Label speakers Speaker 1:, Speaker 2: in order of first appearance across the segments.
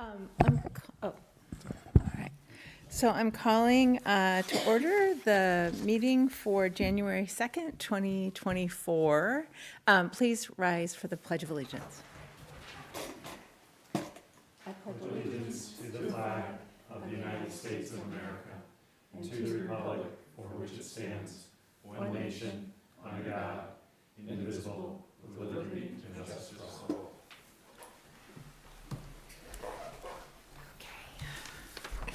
Speaker 1: All right. So I'm calling to order the meeting for January 2nd, 2024. Please rise for the Pledge of Allegiance.
Speaker 2: I pledge allegiance to the flag of the United States of America and to the republic for which it stands, one nation, under God, indivisible, with liberty and justice for all.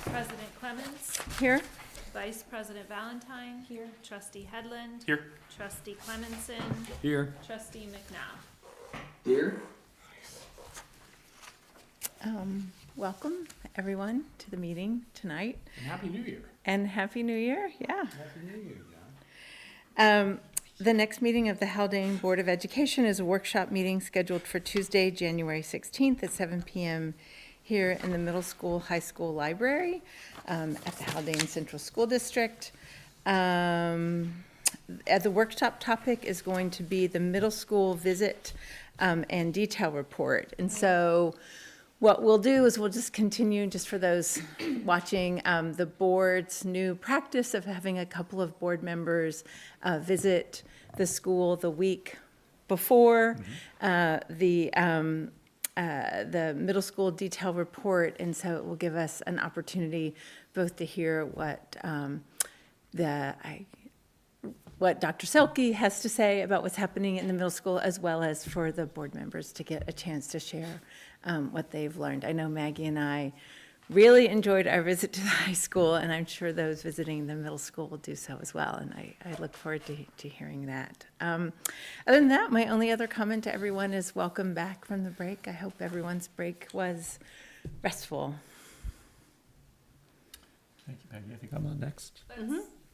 Speaker 3: President Clements.
Speaker 1: Here.
Speaker 3: Vice President Valentine.
Speaker 1: Here.
Speaker 3: Trustee Headland.
Speaker 2: Here.
Speaker 3: Trustee Clementson.
Speaker 2: Here.
Speaker 3: Trustee McNabb.
Speaker 4: Here.
Speaker 1: Welcome, everyone, to the meeting tonight.
Speaker 2: And Happy New Year.
Speaker 1: And Happy New Year, yeah.
Speaker 2: Happy New Year, John.
Speaker 1: The next meeting of the Haldane Board of Education is a workshop meeting scheduled for Tuesday, January 16th at 7 p.m. here in the middle school, high school library at the Haldane Central School District. The workshop topic is going to be the middle school visit and detail report. And so what we'll do is we'll just continue, just for those watching, the board's new practice of having a couple of board members visit the school the week before the middle school detail report. And so it will give us an opportunity both to hear what what Dr. Selke has to say about what's happening in the middle school, as well as for the board members to get a chance to share what they've learned. I know Maggie and I really enjoyed our visit to the high school, and I'm sure those visiting the middle school will do so as well, and I look forward to hearing that. Other than that, my only other comment to everyone is welcome back from the break. I hope everyone's break was restful.
Speaker 2: Thank you, Peggy. I think I'm on next.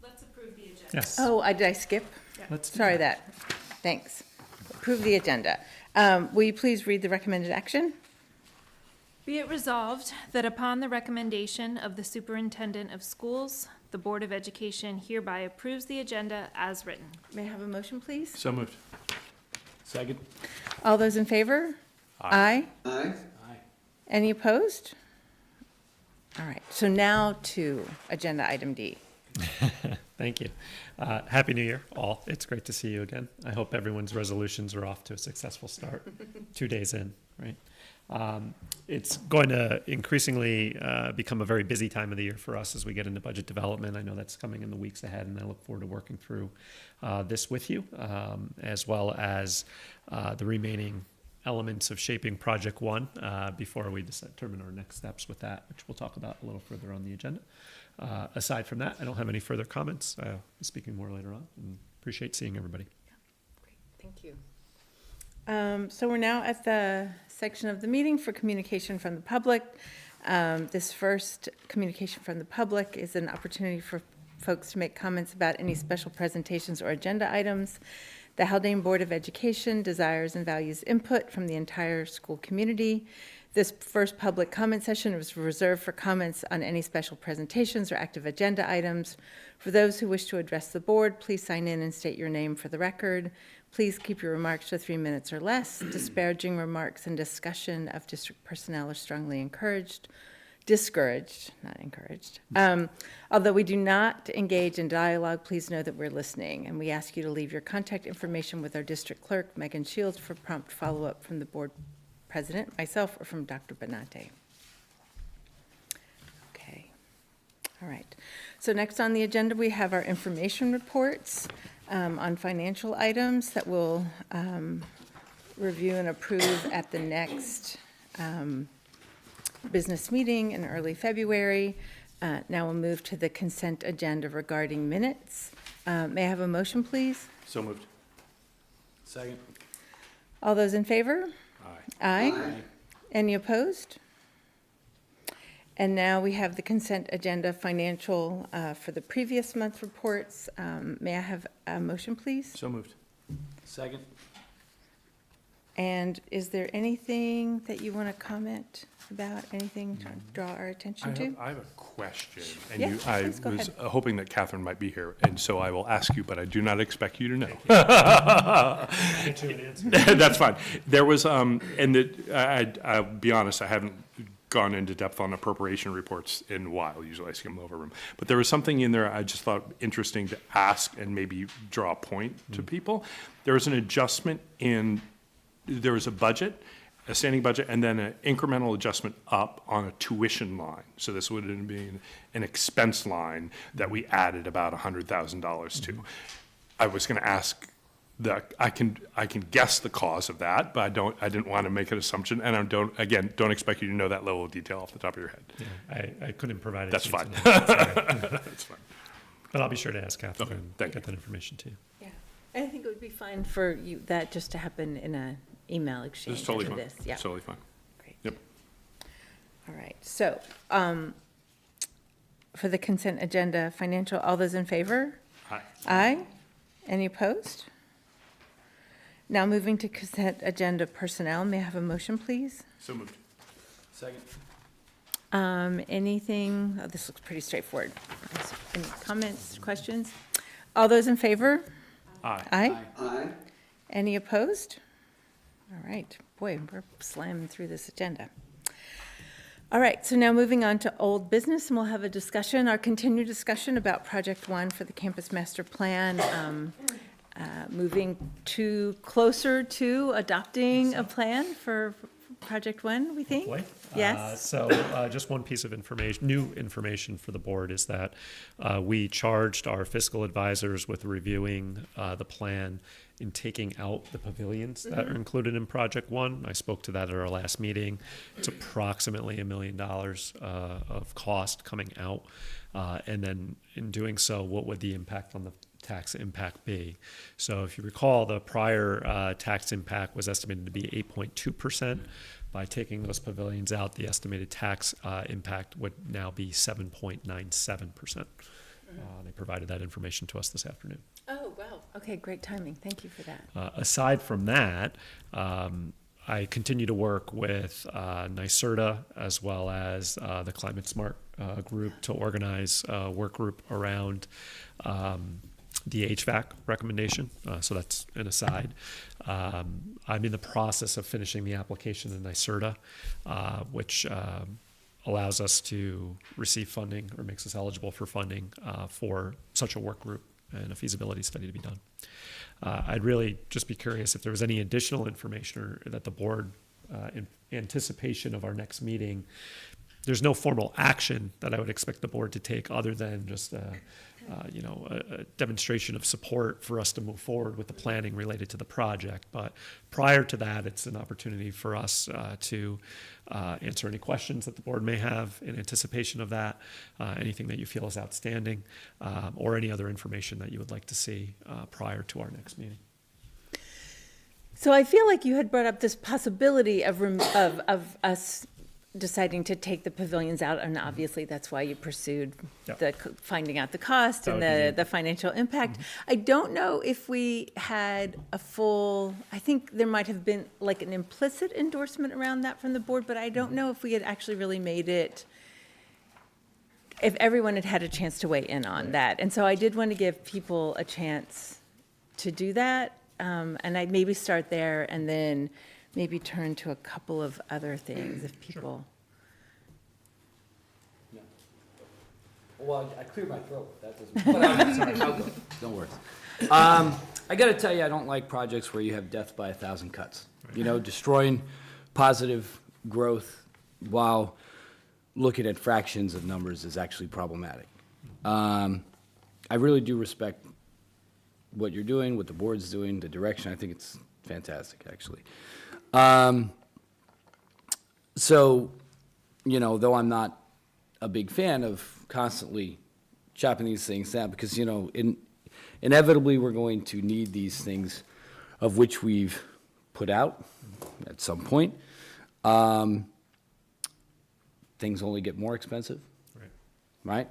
Speaker 3: Let's approve the agenda.
Speaker 2: Yes.
Speaker 1: Oh, did I skip?
Speaker 2: Let's do
Speaker 1: Sorry that. Thanks. Approve the agenda. Will you please read the recommended action?
Speaker 3: Be it resolved that upon the recommendation of the Superintendent of Schools, the Board of Education hereby approves the agenda as written.
Speaker 1: May I have a motion, please?
Speaker 2: So moved. Second.
Speaker 1: All those in favor? Aye.
Speaker 4: Aye.
Speaker 2: Aye.
Speaker 1: Any opposed? All right, so now to agenda item D.
Speaker 5: Thank you. Happy New Year, all. It's great to see you again. I hope everyone's resolutions are off to a successful start 2 days in, right? It's going to increasingly become a very busy time of the year for us as we get into budget development. I know that's coming in the weeks ahead, and I look forward to working through this with you, as well as the remaining elements of shaping Project One before we determine our next steps with that, which we'll talk about a little further on the agenda. Aside from that, I don't have any further comments. I'll be speaking more later on, and appreciate seeing everybody.
Speaker 1: Great, thank you. So we're now at the section of the meeting for communication from the public. This first communication from the public is an opportunity for folks to make comments about any special presentations or agenda items. The Haldane Board of Education desires and values input from the entire school community. This first public comment session was reserved for comments on any special presentations or active agenda items. For those who wish to address the board, please sign in and state your name for the record. Please keep your remarks to 3 minutes or less. Disparaging remarks and discussion of district personnel are strongly discouraged, not encouraged. Although we do not engage in dialogue, please know that we're listening, and we ask you to leave your contact information with our district clerk, Megan Shields, for prompt follow-up from the board president, myself, or from Dr. Benante. Okay. All right. So next on the agenda, we have our information reports on financial items that we'll review and approve at the next business meeting in early February. Now we'll move to the consent agenda regarding minutes. May I have a motion, please?
Speaker 2: So moved. Second.
Speaker 1: All those in favor?
Speaker 2: Aye.
Speaker 1: Aye. Any opposed? And now we have the consent agenda financial for the previous month reports. May I have a motion, please?
Speaker 2: So moved. Second.
Speaker 1: And is there anything that you want to comment about, anything to draw our attention to?
Speaker 6: I have a question, and
Speaker 1: Yeah,
Speaker 6: I
Speaker 1: please go
Speaker 6: was
Speaker 1: ahead.
Speaker 6: hoping that Catherine might be here, and so I will ask you, but I do not expect you to know. That's fine. There was, I'll be honest, I haven't gone into depth on appropriation reports in a while. Usually I skim over them. But there was something in there I just thought interesting to ask and maybe draw a point to people. There was an adjustment there was a budget, a standing budget, and then an incremental adjustment up on a tuition line. So this would have been an expense line that we added about $100,000 to. I was going to ask that I can guess the cause of that, but I didn't want to make an assumption, and I don't expect you to know that level of detail off the top of your head.
Speaker 5: Yeah, I couldn't provide it.
Speaker 6: That's
Speaker 5: to you
Speaker 6: fine.
Speaker 5: tonight. Sorry.
Speaker 6: That's fine.
Speaker 5: But I'll be sure to ask Catherine
Speaker 6: Okay,
Speaker 5: and
Speaker 6: thank
Speaker 5: get
Speaker 6: you.
Speaker 5: that information to you.
Speaker 1: Yeah, I think it would be fine for that just to happen in an email exchange
Speaker 6: It's totally
Speaker 1: after
Speaker 6: fine.
Speaker 1: this. Yeah,
Speaker 6: It's totally fine.
Speaker 1: great.
Speaker 6: Yep.
Speaker 1: All right, so, for the consent agenda, financial, all those in favor?
Speaker 6: Aye.
Speaker 1: Aye. Any opposed? Now moving to consent agenda personnel, may I have a motion, please?
Speaker 6: So moved.
Speaker 2: Second.
Speaker 1: Anything, this looks pretty straightforward. Any comments, questions? All those in favor?
Speaker 6: Aye.
Speaker 1: Aye. Aye. Any opposed? All right, boy, we're slamming through this agenda. All right, so now moving on to old business, and we'll have a discussion, our continued discussion about Project One for the Campus Master Plan, moving closer to adopting a plan for Project One, we think?
Speaker 5: Hopefully.
Speaker 1: Yes.
Speaker 5: So just one piece of information, new information for the board is that we charged our fiscal advisors with reviewing the plan in taking out the pavilions that are included in Project One. I spoke to that at our last meeting. It's approximately $1 million of cost coming out. And then in doing so, what would the impact on the tax impact be? So if you recall, the prior tax impact was estimated to be 8.2%. By taking those pavilions out, the estimated tax impact would now be 7.97%. They provided that information to us this afternoon.
Speaker 1: Oh, wow. Okay, great timing. Thank you for that.
Speaker 5: Aside from that, I continue to work with NYSERDA as well as the Climate Smart group to organize a work group around the HVAC recommendation. So that's an aside. I'm in the process of finishing the application in NYSERDA, which allows us to receive funding or makes us eligible for funding for such a work group and a feasibility study to be done. I'd really just be curious if there was any additional information or that the board, in anticipation of our next meeting, there's no formal action that I would expect the board to take other than just a demonstration of support for us to move forward with the planning related to the project. But prior to that, it's an opportunity for us to answer any questions that the board may have in anticipation of that, anything that you feel is outstanding, or any other information that you would like to see prior to our next meeting.
Speaker 1: So I feel like you had brought up this possibility of us deciding to take the pavilions out, and obviously that's why you pursued
Speaker 5: Yep.
Speaker 1: finding out the cost
Speaker 5: That
Speaker 1: and
Speaker 5: would be
Speaker 1: the financial impact. I don't know if we had a full, I think there might have been like an implicit endorsement around that from the board, but I don't know if we had actually really made it, if everyone had had a chance to weigh in on that. And so I did want to give people a chance to do that, and I'd maybe start there and then maybe turn to a couple of other things if people.
Speaker 4: Well, I cleared my throat. That doesn't. But I'm sorry. I'll go. Don't worry. I got to tell you, I don't like projects where you have death by 1,000 cuts. You know, destroying positive growth while looking at fractions of numbers is actually problematic. I really do respect what you're doing, what the board's doing, the direction. I think it's fantastic, actually. So, you know, though I'm not a big fan of constantly chopping these things down, because, you know, inevitably we're going to need these things of which we've put out at some point. Things only get more expensive, right?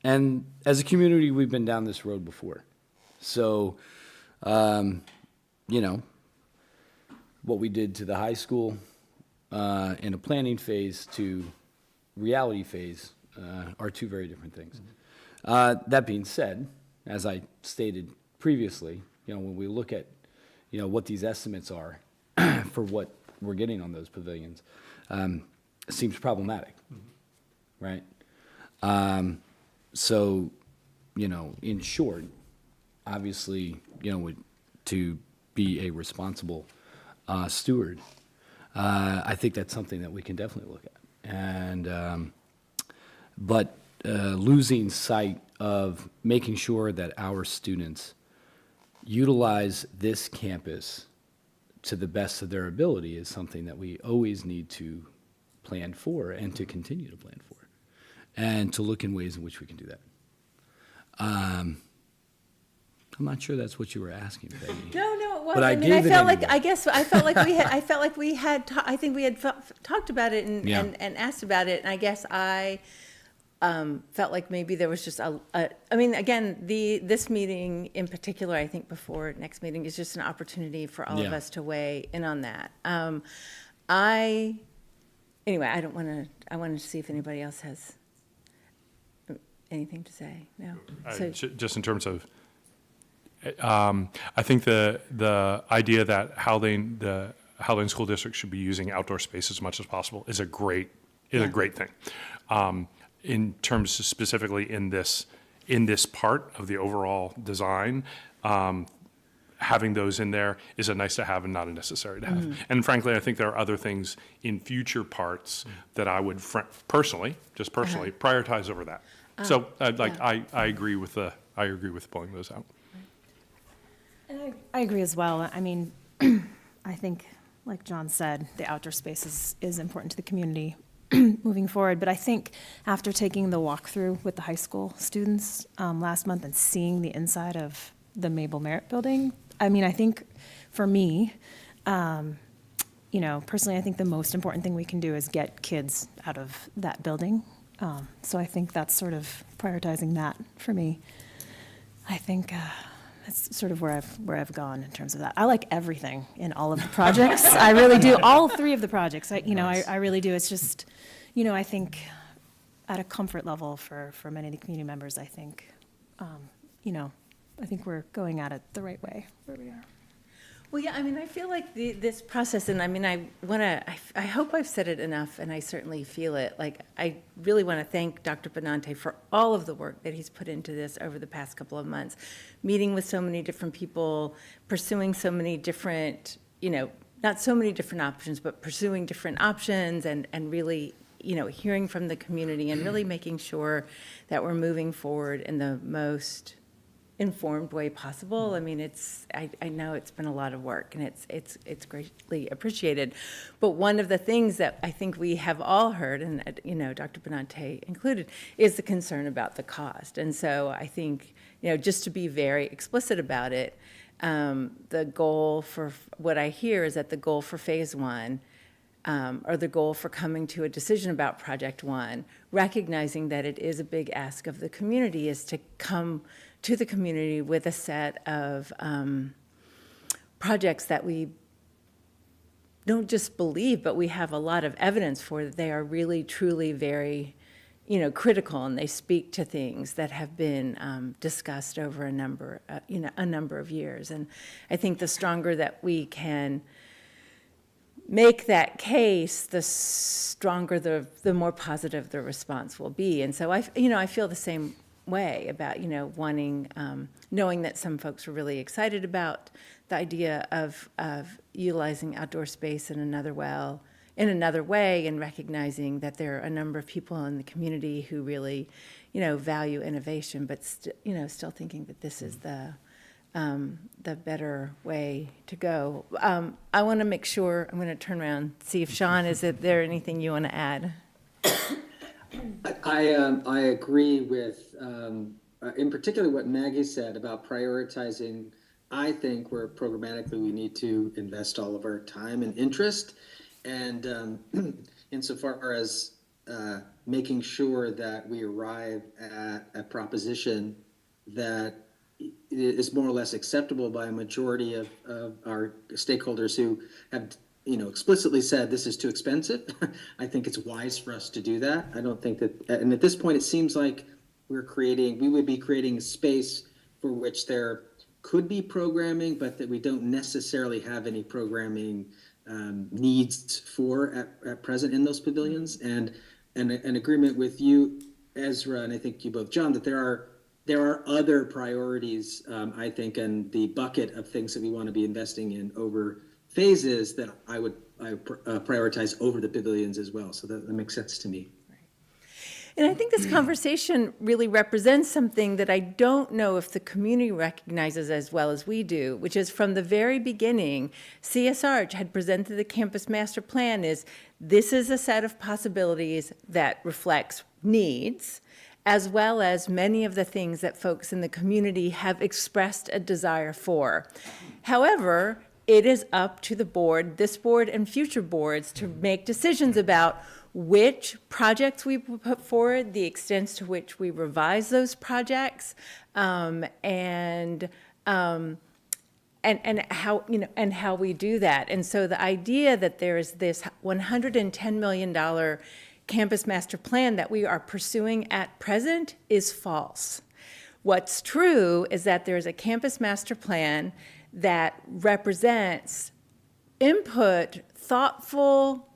Speaker 4: And as a community, we've been down this road before. So, you know, what we did to the high school in a planning phase to reality phase are two very different things. That being said, as I stated previously, you know, when we look at, you know, what these estimates are for what we're getting on those pavilions, seems problematic, right? So, you know, in short, obviously, you know, to be a responsible steward, I think that's something that we can definitely look at. And, but losing sight of making sure that our students utilize this campus to the best of their ability is something that we always need to plan for and to continue to plan for, and to look in ways in which we can do that. I'm not sure that's what you were asking, Peggy.
Speaker 1: No, it wasn't.
Speaker 4: But I
Speaker 1: mean,
Speaker 4: gave it
Speaker 1: felt like,
Speaker 4: anyway.
Speaker 1: I guess, I felt like we had, I think we had talked about it and,
Speaker 4: Yeah.
Speaker 1: and asked about it, and I guess I felt like maybe there was just I mean, again, this meeting in particular, I think before next meeting is just an opportunity for all of
Speaker 4: Yeah.
Speaker 1: us to weigh in on that. Anyway, I wanted to see if anybody else has anything to say. No? So,
Speaker 6: Just in terms of, I think the idea that the Haldane School District should be using outdoor space as much as possible is a great thing. In terms of specifically in this part of the overall design, having those in there is a nice to have and not a necessary to have. And frankly, I think there are other things in future parts that I would personally prioritize over that. So I agree with pulling those out.
Speaker 7: And I agree as well. I mean, I think, like John said, the outdoor space is important to the community moving forward. But I think after taking the walkthrough with the high school students last month and seeing the inside of the Mabel Merritt building, I mean, I think for me, you know, personally, I think the most important thing we can do is get kids out of that building. So I think that's sort of prioritizing that for me. I think that's sort of where I've gone in terms of that. I like everything in all of the projects. I really do. All three of the projects. I really do. It's just, you know, I think at a comfort level for many of the community members, I think, you know, I think we're going at it the right way where we are.
Speaker 1: well, yeah, I mean, I feel like this process, and I mean, I hope I've said it enough, and I certainly feel it. Like, I really want to thank Dr. Benante for all of the work that he's put into this over the past couple of months, meeting with so many different people, pursuing so many different, you know, not so many different options, but pursuing different options and really, you know, hearing from the community and really making sure that we're moving forward in the most informed way possible. I mean, I know it's been a lot of work, and it's greatly appreciated. But one of the things that I think we have all heard, and, you know, Dr. Benante included, is the concern about the cost. And so I think, you know, just to be very explicit about it, the goal for, what I hear is that the goal for phase one, or the goal for coming to a decision about project one, recognizing that it is a big ask of the community, is to come to the community with a set of projects that we don't just believe, but we have a lot of evidence for, that they are really, truly very, you know, critical, and they speak to things that have been discussed over a number of years. And I think the stronger that we can make that case, the stronger, the more positive the response will be. And so I feel the same way about, you know, wanting, knowing that some folks are really excited about the idea of utilizing outdoor space in another way, and recognizing that there are a number of people in the community who really, you know, value innovation, but still thinking that this is the better way to go. I want to make sure, I'm going to turn around, see if Sean, is there anything you want to add?
Speaker 8: I agree with, in particular, what Maggie said about prioritizing. I think where programmatically we need to invest all of our time and interest, and insofar as making sure that we arrive at a proposition that is more or less acceptable by a majority of our stakeholders who have, you know, explicitly said this is too expensive. I think it's wise for us to do that. I don't think that, and at this point, it seems like we would be creating a space for which there could be programming, but that we don't necessarily have any programming needs for at present in those pavilions, and an agreement with you, Ezra, and I think you both, John, that there are other priorities, I think, and the bucket of things that we want to be investing in over phases that I would prioritize over the pavilions as well. So that makes sense to me.
Speaker 1: And I think this conversation really represents something that I don't know if the community recognizes as well as we do, which is from the very beginning, CSR had presented the campus master plan this is a set of possibilities that reflects needs, as well as many of the things that folks in the community have expressed a desire for. However, it is up to the board, this board and future boards, to make decisions about which projects we put forward, the extent to which we revise those projects, and how, and how we do that. And so the idea that there is this $110 million campus master plan that we are pursuing at present is false. What's true is that there is a campus master plan that represents input, thoughtful,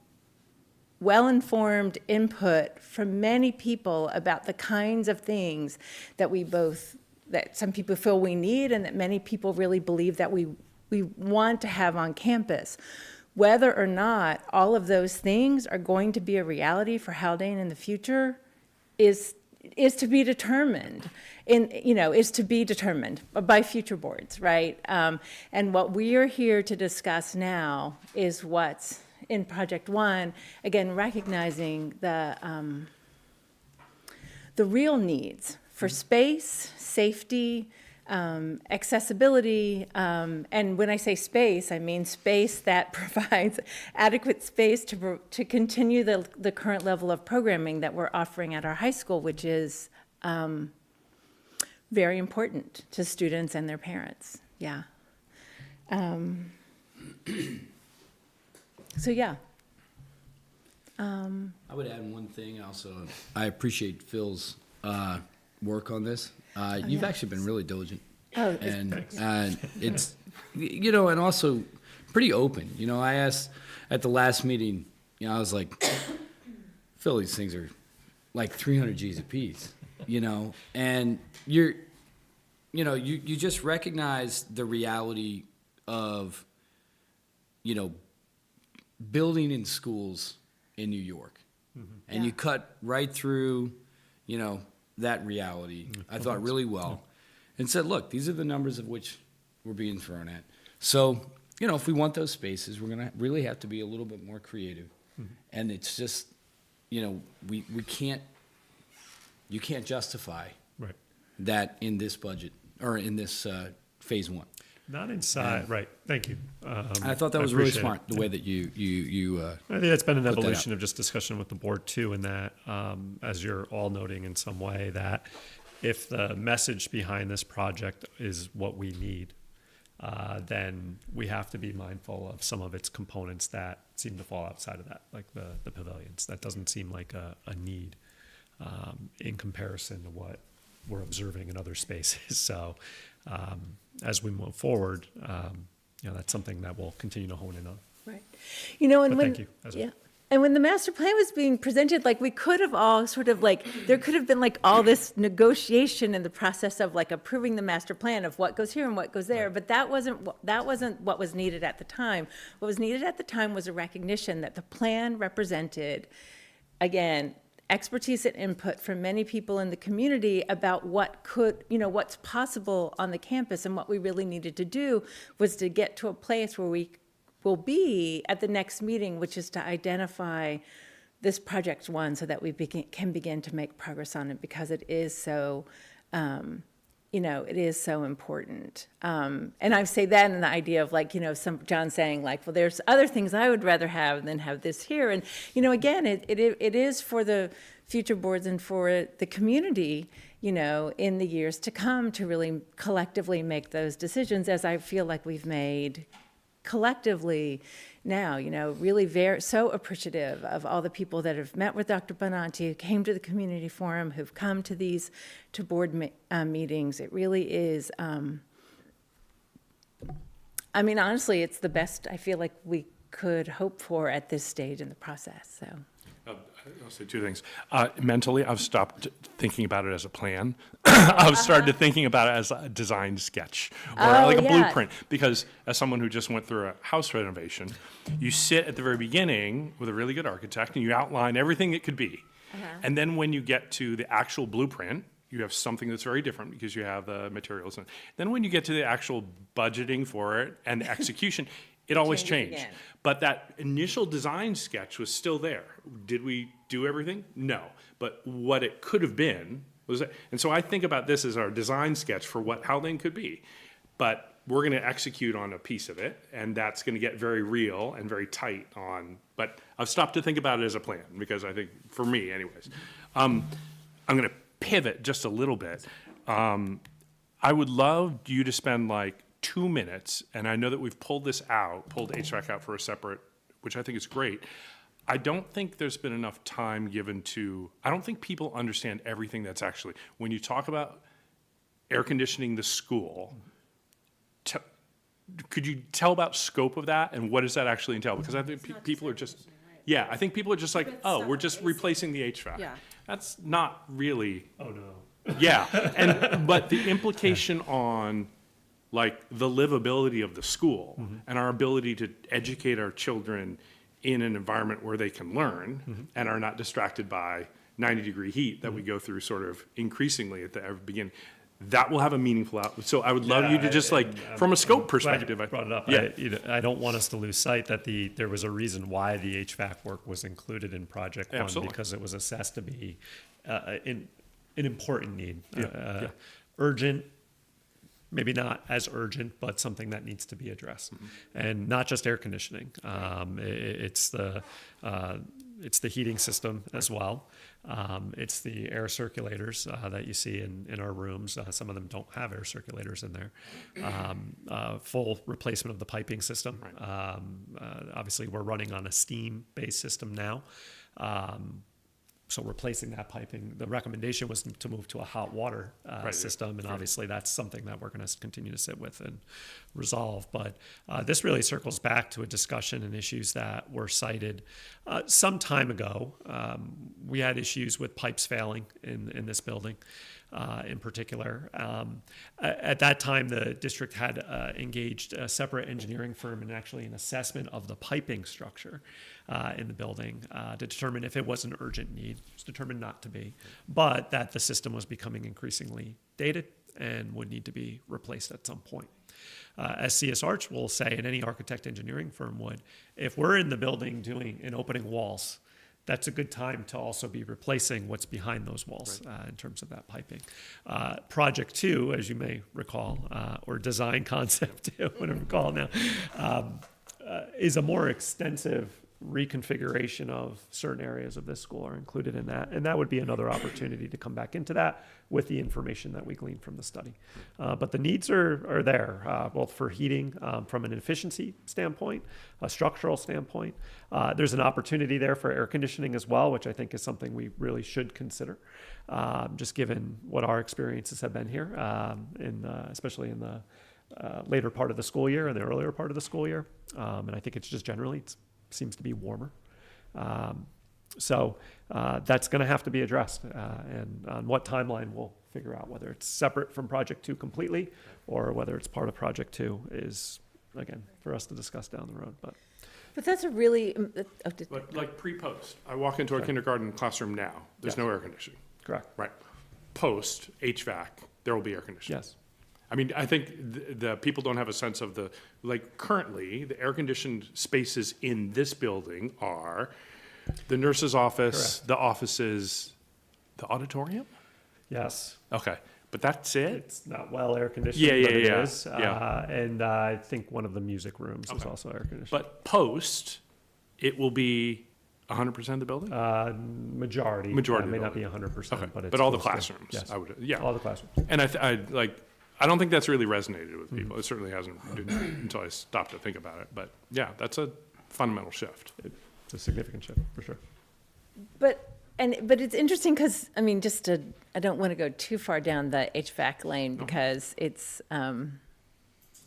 Speaker 1: well-informed input from many people about the kinds of things that that some people feel we need and that many people really believe that we want to have on campus. Whether or not all of those things are going to be a reality for Haldane in the future is to be determined. Is to be determined by future boards, right? And what we are here to discuss now is what's in Project One, again, recognizing the real needs for space, safety, accessibility, and when I say space, I mean space that provides adequate space to continue the current level of programming that we're offering at our high school, which is very important to students and their parents. Yeah. So yeah.
Speaker 4: I would add one thing also. I appreciate Phil's work on this. You've
Speaker 1: yeah.
Speaker 4: actually been really diligent.
Speaker 1: Oh,
Speaker 4: And it's, and also pretty open. I asked at the last meeting, I was like, Phil, these things are like 300 G's a piece, and you just recognize the reality of, building in schools in New York. And
Speaker 1: Yeah.
Speaker 4: you cut right through, that reality, I thought really well, and said, look, these are the numbers of which we're being thrown at. So, if we want those spaces, we're going to really have to be a little bit more creative. And it's just, we can't, you can't justify
Speaker 5: Right.
Speaker 4: that in this budget, or in this phase one.
Speaker 5: Not inside, right, thank you.
Speaker 4: I thought that was really
Speaker 5: appreciate
Speaker 4: smart,
Speaker 5: it.
Speaker 4: the way that you
Speaker 5: I think that's been an
Speaker 4: put that
Speaker 5: evolution
Speaker 4: out.
Speaker 5: of just discussion with the board too, in that, as you're all noting in some way, that if the message behind this project is what we need, then we have to be mindful of some of its components that seem to fall outside of that, like the pavilions. That doesn't seem like a need in comparison to what we're observing in other spaces. So as we move forward, that's something that we'll continue to hone in on.
Speaker 1: right. And
Speaker 5: But
Speaker 1: when
Speaker 5: thank you, Ezra.
Speaker 1: yeah. And when the master plan was being presented, we could have all sort of there could have been all this negotiation in the process of approving the master plan of what goes here and what goes there. But that wasn't what was needed at the time. What was needed at the time was a recognition that the plan represented, again, expertise and input from many people in the community about what's possible on the campus, and what we really needed to do was to get to a place where we will be at the next meeting, which is to identify this Project One so that we can begin to make progress on it, because it is so, it is so important. And I say that in the idea of John saying well, there's other things I would rather have than have this here. And, again, it is for the future boards and for the community, in the years to come, to really collectively make those decisions, as I feel like we've made collectively now, really so appreciative of all the people that have met with Dr. Benante, who came to the community forum, who've come to board meetings. It really is, honestly, it's the best I feel like we could hope for at this stage in the process, so.
Speaker 6: I'll say two things. Mentally, I've stopped thinking about it as a plan. I've started thinking about it as a design sketch or like a blueprint. Because as someone who just went through a house renovation, you sit at the very beginning with a really good architect and you outline everything it could be. And then when you get to the actual blueprint, you have something that's very different because you have the materials. And then when you get to the actual budgeting for it and the execution, it always
Speaker 1: Changes
Speaker 6: changed.
Speaker 1: again.
Speaker 6: But that initial design sketch was still there. Did we do everything? No. But what it could have been was that, and so I think about this as our design sketch for what Haldane could be. But we're going to execute on a piece of it, and that's going to get very real and very tight on, but I've stopped to think about it as a plan, because I think, for me anyways. I'm going to pivot just a little bit. I would love you to spend like 2 minutes, and I know that we've pulled HVAC out for a separate, which I think is great. I don't think there's been enough time given to, I don't think people understand everything that's actually, when you talk about air conditioning the school, could you tell about scope of that and what does that actually entail? Because I think people are just, yeah, I think people are just like, oh, we're just replacing the HVAC.
Speaker 7: Yeah.
Speaker 6: That's not really.
Speaker 5: Oh, no.
Speaker 6: Yeah, but the implication on like the livability of the school and our ability to educate our children in an environment where they can learn and are not distracted by 90-degree heat that we go through sort of increasingly at the beginning, that will have a meaningful output. So I would love you to just from a scope perspective.
Speaker 5: Glad you brought it up.
Speaker 6: Yeah.
Speaker 5: I don't want us to lose sight that there was a reason why the HVAC work was included in Project One,
Speaker 6: Absolutely.
Speaker 5: because it was assessed to be an important need,
Speaker 6: Yeah.
Speaker 5: urgent. Maybe not as urgent, but something that needs to be addressed, and not just air conditioning. It's the heating system as well. It's the air circulators that you see in our rooms. Some of them don't have air circulators in there. Full replacement of the piping system. Obviously, we're running on a steam-based system now. So replacing that piping, the recommendation was to move to a hot water system, and obviously that's something that we're going to continue to sit with and resolve. But this really circles back to a discussion and issues that were cited some time ago. We had issues with pipes failing in this building. In particular. At that time, the district had engaged a separate engineering firm in actually an assessment of the piping structure in the building to determine if it was an urgent need. It was determined not to be, but that the system was becoming increasingly dated and would need to be replaced at some point. As CS Arch will say, and any architect engineering firm would, if we're in the building doing and opening walls, that's a good time to also be replacing what's behind those walls in terms of that piping. Project 2, as you may recall, or design concept 2, whatever you call it now, is a more extensive reconfiguration of certain areas of this school are included in that. And that would be another opportunity to come back into that with the information that we gleaned from the study. But the needs are there, both for heating from an efficiency standpoint, a structural standpoint. There's an opportunity there for air conditioning as well, which I think is something we really should consider, just given what our experiences have been here, especially in the later part of the school year and the earlier part of the school year. And I think it's just generally seems to be warmer. So that's going to have to be addressed. And on what timeline we'll figure out, whether it's separate from Project 2 completely or whether it's part of Project 2 is, again, for us to discuss down the road.
Speaker 1: But that's a really,
Speaker 6: But like pre-post, I walk into a kindergarten classroom now, there's no air conditioning.
Speaker 5: Correct.
Speaker 6: Right. Post HVAC, there will be air conditioning.
Speaker 5: Yes.
Speaker 6: I mean, I think the people don't have a sense of currently, the air-conditioned spaces in this building are the nurse's office,
Speaker 5: Correct.
Speaker 6: the offices, the auditorium?
Speaker 5: Yes.
Speaker 6: Okay, but that's it?
Speaker 5: It's not well air conditioned,
Speaker 6: Yeah,
Speaker 5: but it
Speaker 6: yeah.
Speaker 5: is.
Speaker 6: Yeah.
Speaker 5: And I think one of the music rooms is also air conditioned.
Speaker 6: But post, it will be 100% of the building?
Speaker 5: Majority.
Speaker 6: Majority
Speaker 5: May
Speaker 6: of
Speaker 5: not
Speaker 6: the
Speaker 5: be 100%,
Speaker 6: Okay,
Speaker 5: but it's
Speaker 6: but all the
Speaker 5: close to-
Speaker 6: classrooms,
Speaker 5: Yes.
Speaker 6: I would, yeah.
Speaker 5: All the classrooms.
Speaker 6: And I don't think that's really resonated with people. It certainly hasn't until I stopped to think about it. But yeah, that's a fundamental shift.
Speaker 5: It's a significant shift, for sure.
Speaker 1: but it's interesting because, I mean, I don't want to go too far down the HVAC lane because it's,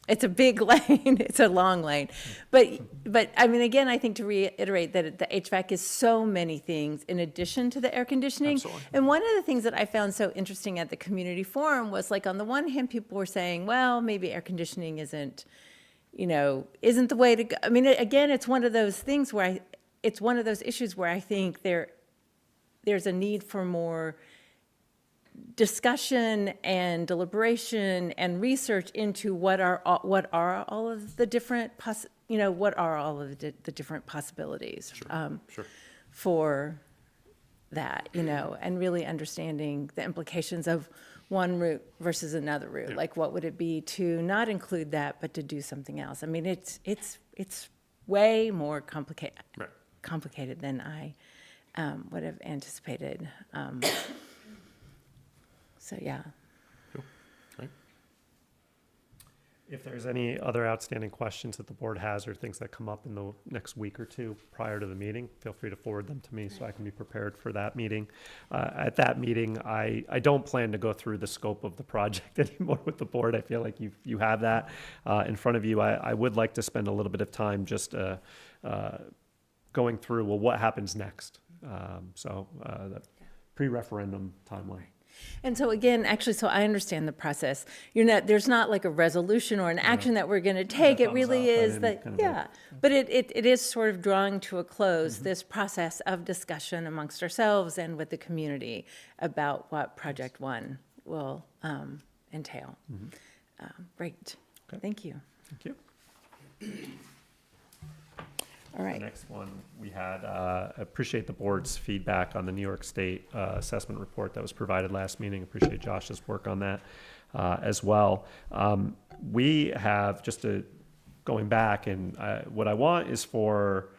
Speaker 1: it's a big lane, it's a long lane. But I mean, again, I think to reiterate that the HVAC is so many things in addition to the air conditioning.
Speaker 6: Absolutely.
Speaker 1: And one of the things that I found so interesting at the community forum was, like, on the one hand, people were saying, well, maybe air conditioning isn't the way to go. I mean, again, it's one of those things where it's one of those issues where I think there's a need for more discussion and deliberation and research into what are all of the different different possibilities
Speaker 6: Sure.
Speaker 1: for that, and really understanding the implications of one route versus another route.
Speaker 6: Yeah.
Speaker 1: Like, what would it be to not include that, but to do something else? I mean, it's way more
Speaker 6: Right.
Speaker 1: complicated than I would have anticipated. So, yeah.
Speaker 6: Cool. Great.
Speaker 5: If there's any other outstanding questions that the board has or things that come up in the next week or two prior to the meeting, feel free to forward them to me so I can be prepared for that meeting. At that meeting, I don't plan to go through the scope of the project anymore with the board. I feel like you have that in front of you. I would like to spend a little bit of time just going through, well, what happens next? The pre-referendum timeline.
Speaker 1: And so again, actually, so I understand the process. There's not like a resolution or an action that we're going to take. It
Speaker 5: thumbs
Speaker 1: really
Speaker 5: up,
Speaker 1: is
Speaker 5: and
Speaker 1: that,
Speaker 5: kind of
Speaker 1: yeah. But it is sort of drawing to a close this process of discussion amongst ourselves and with the community about what Project One will entail. Great.
Speaker 5: Okay.
Speaker 1: Thank you.
Speaker 5: Thank you.
Speaker 1: All
Speaker 5: The
Speaker 1: right.
Speaker 5: next one we had, appreciate the board's feedback on the New York State assessment report that was provided last meeting. Appreciate Josh's work on that as well. We have going back, and what I want is or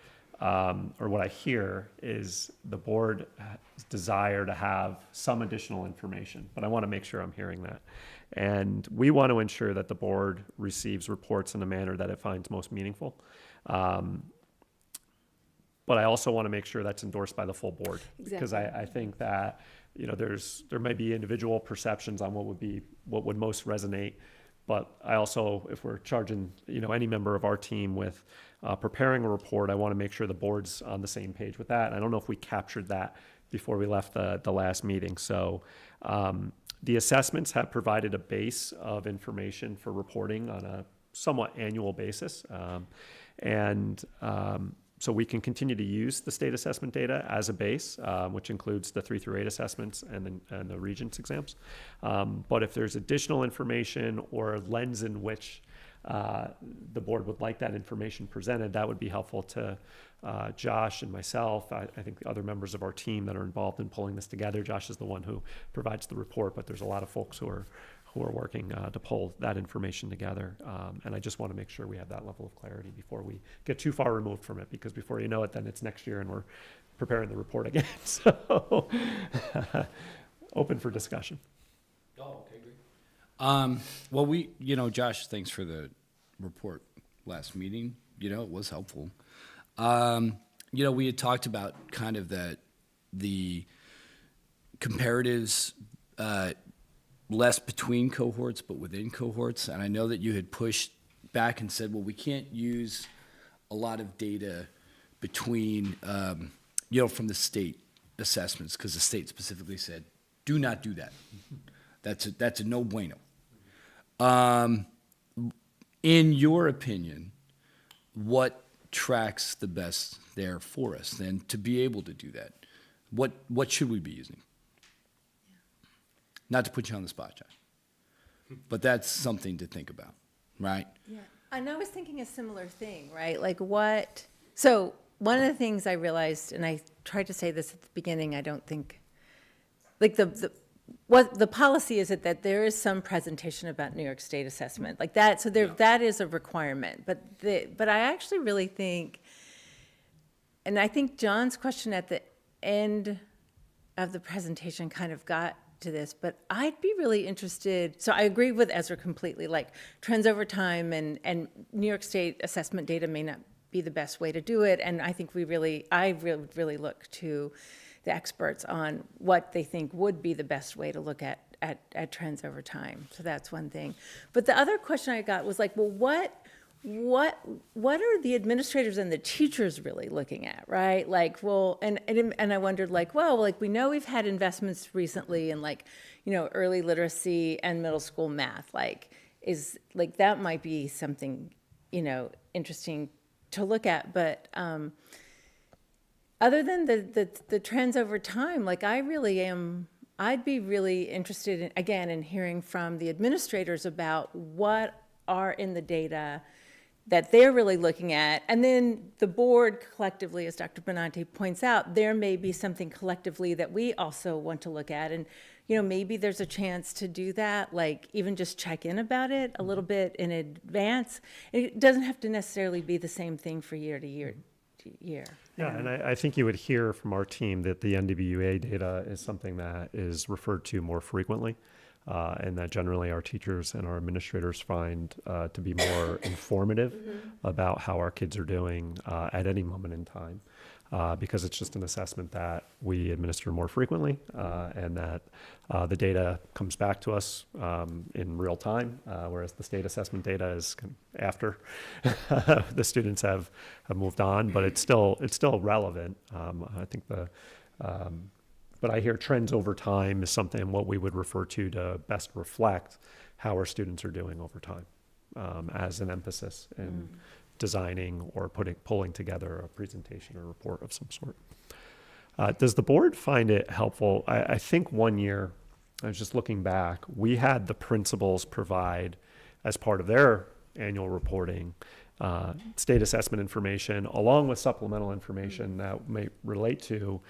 Speaker 5: what I hear is the board's desire to have some additional information, but I want to make sure I'm hearing that. And we want to ensure that the board receives reports in a manner that it finds most meaningful. But I also want to make sure that's endorsed by the full board. Because I think that, there may be individual perceptions on what would most resonate. But I also, if we're charging, any member of our team with preparing a report, I want to make sure the board's on the same page with that. And I don't know if we captured that before we left the last meeting. So the assessments have provided a base of information for reporting on a somewhat annual basis. So we can continue to use the state assessment data as a base, which includes the 3 through 8 assessments and the Regents exams. But if there's additional information or a lens in which the board would like that information presented, that would be helpful to Josh and myself. I think the other members of our team that are involved in pulling this together. Josh is the one who provides the report, but there's a lot of folks who are working to pull that information together. And I just want to make sure we have that level of clarity before we get too far removed from it, because before you know it, then it's next year and we're preparing the report again. So open for discussion.
Speaker 4: Oh, okay, great. Well, Josh, thanks for the report last meeting. It was helpful. We had talked about kind of the comparatives, less between cohorts, but within cohorts. And I know that you had pushed back and said, well, we can't use a lot of data between, from the state assessments, because the state specifically said, do not do that. That's a no bueno. In your opinion, what tracks the best there for us then to be able to do that? What should we be using? Not to put you on the spot, Josh, but that's something to think about, right?
Speaker 1: Yeah, and I was thinking a similar thing, right? Like so one of the things I realized, and I tried to say this at the beginning, I don't think, like what the policy is that there is some presentation about New York State assessment, like that, so that is a requirement, but I actually really think, and I think John's question at the end of the presentation kind of got to this, but I'd be really interested. So I agree with Ezra completely, like trends over time and New York State assessment data may not be the best way to do it. And I think I really look to the experts on what they think would be the best way to look at at trends over time. So that's one thing. But the other question I got was like, well, what are the administrators and the teachers really looking at, right? Like, well, and I wondered, like, well, like, we know we've had investments recently in, like, you know, early literacy and middle school math, like, is, like, that might be something, you know, interesting to look at, but other than the trends over time, like, I'd be really interested in, again, in hearing from the administrators about what are in the data that they're really looking at. And then the board collectively, as Dr. Benante points out, there may be something collectively that we also want to look at. And, you know, maybe there's a chance to do that, like even just check in about it a little bit in advance. It doesn't have to necessarily be the same thing for year to year to year.
Speaker 5: Yeah, and I think you would hear from our team that the NWA data is something that is referred to more frequently. And that generally our teachers and our administrators find to be more informative about how our kids are doing at any moment in time, because it's just an assessment that we administer more frequently, and that the data comes back to us in real time, whereas the state assessment data is after the students have moved on, but it's still relevant. I think but I hear trends over time is something what we would refer to best reflect how our students are doing over time, as an emphasis in designing or pulling together a presentation or report of some sort. Does the board find it helpful? I think one year, I was just looking back, we had the principals provide, as part of their annual reporting, state assessment information, along with supplemental information that may relate to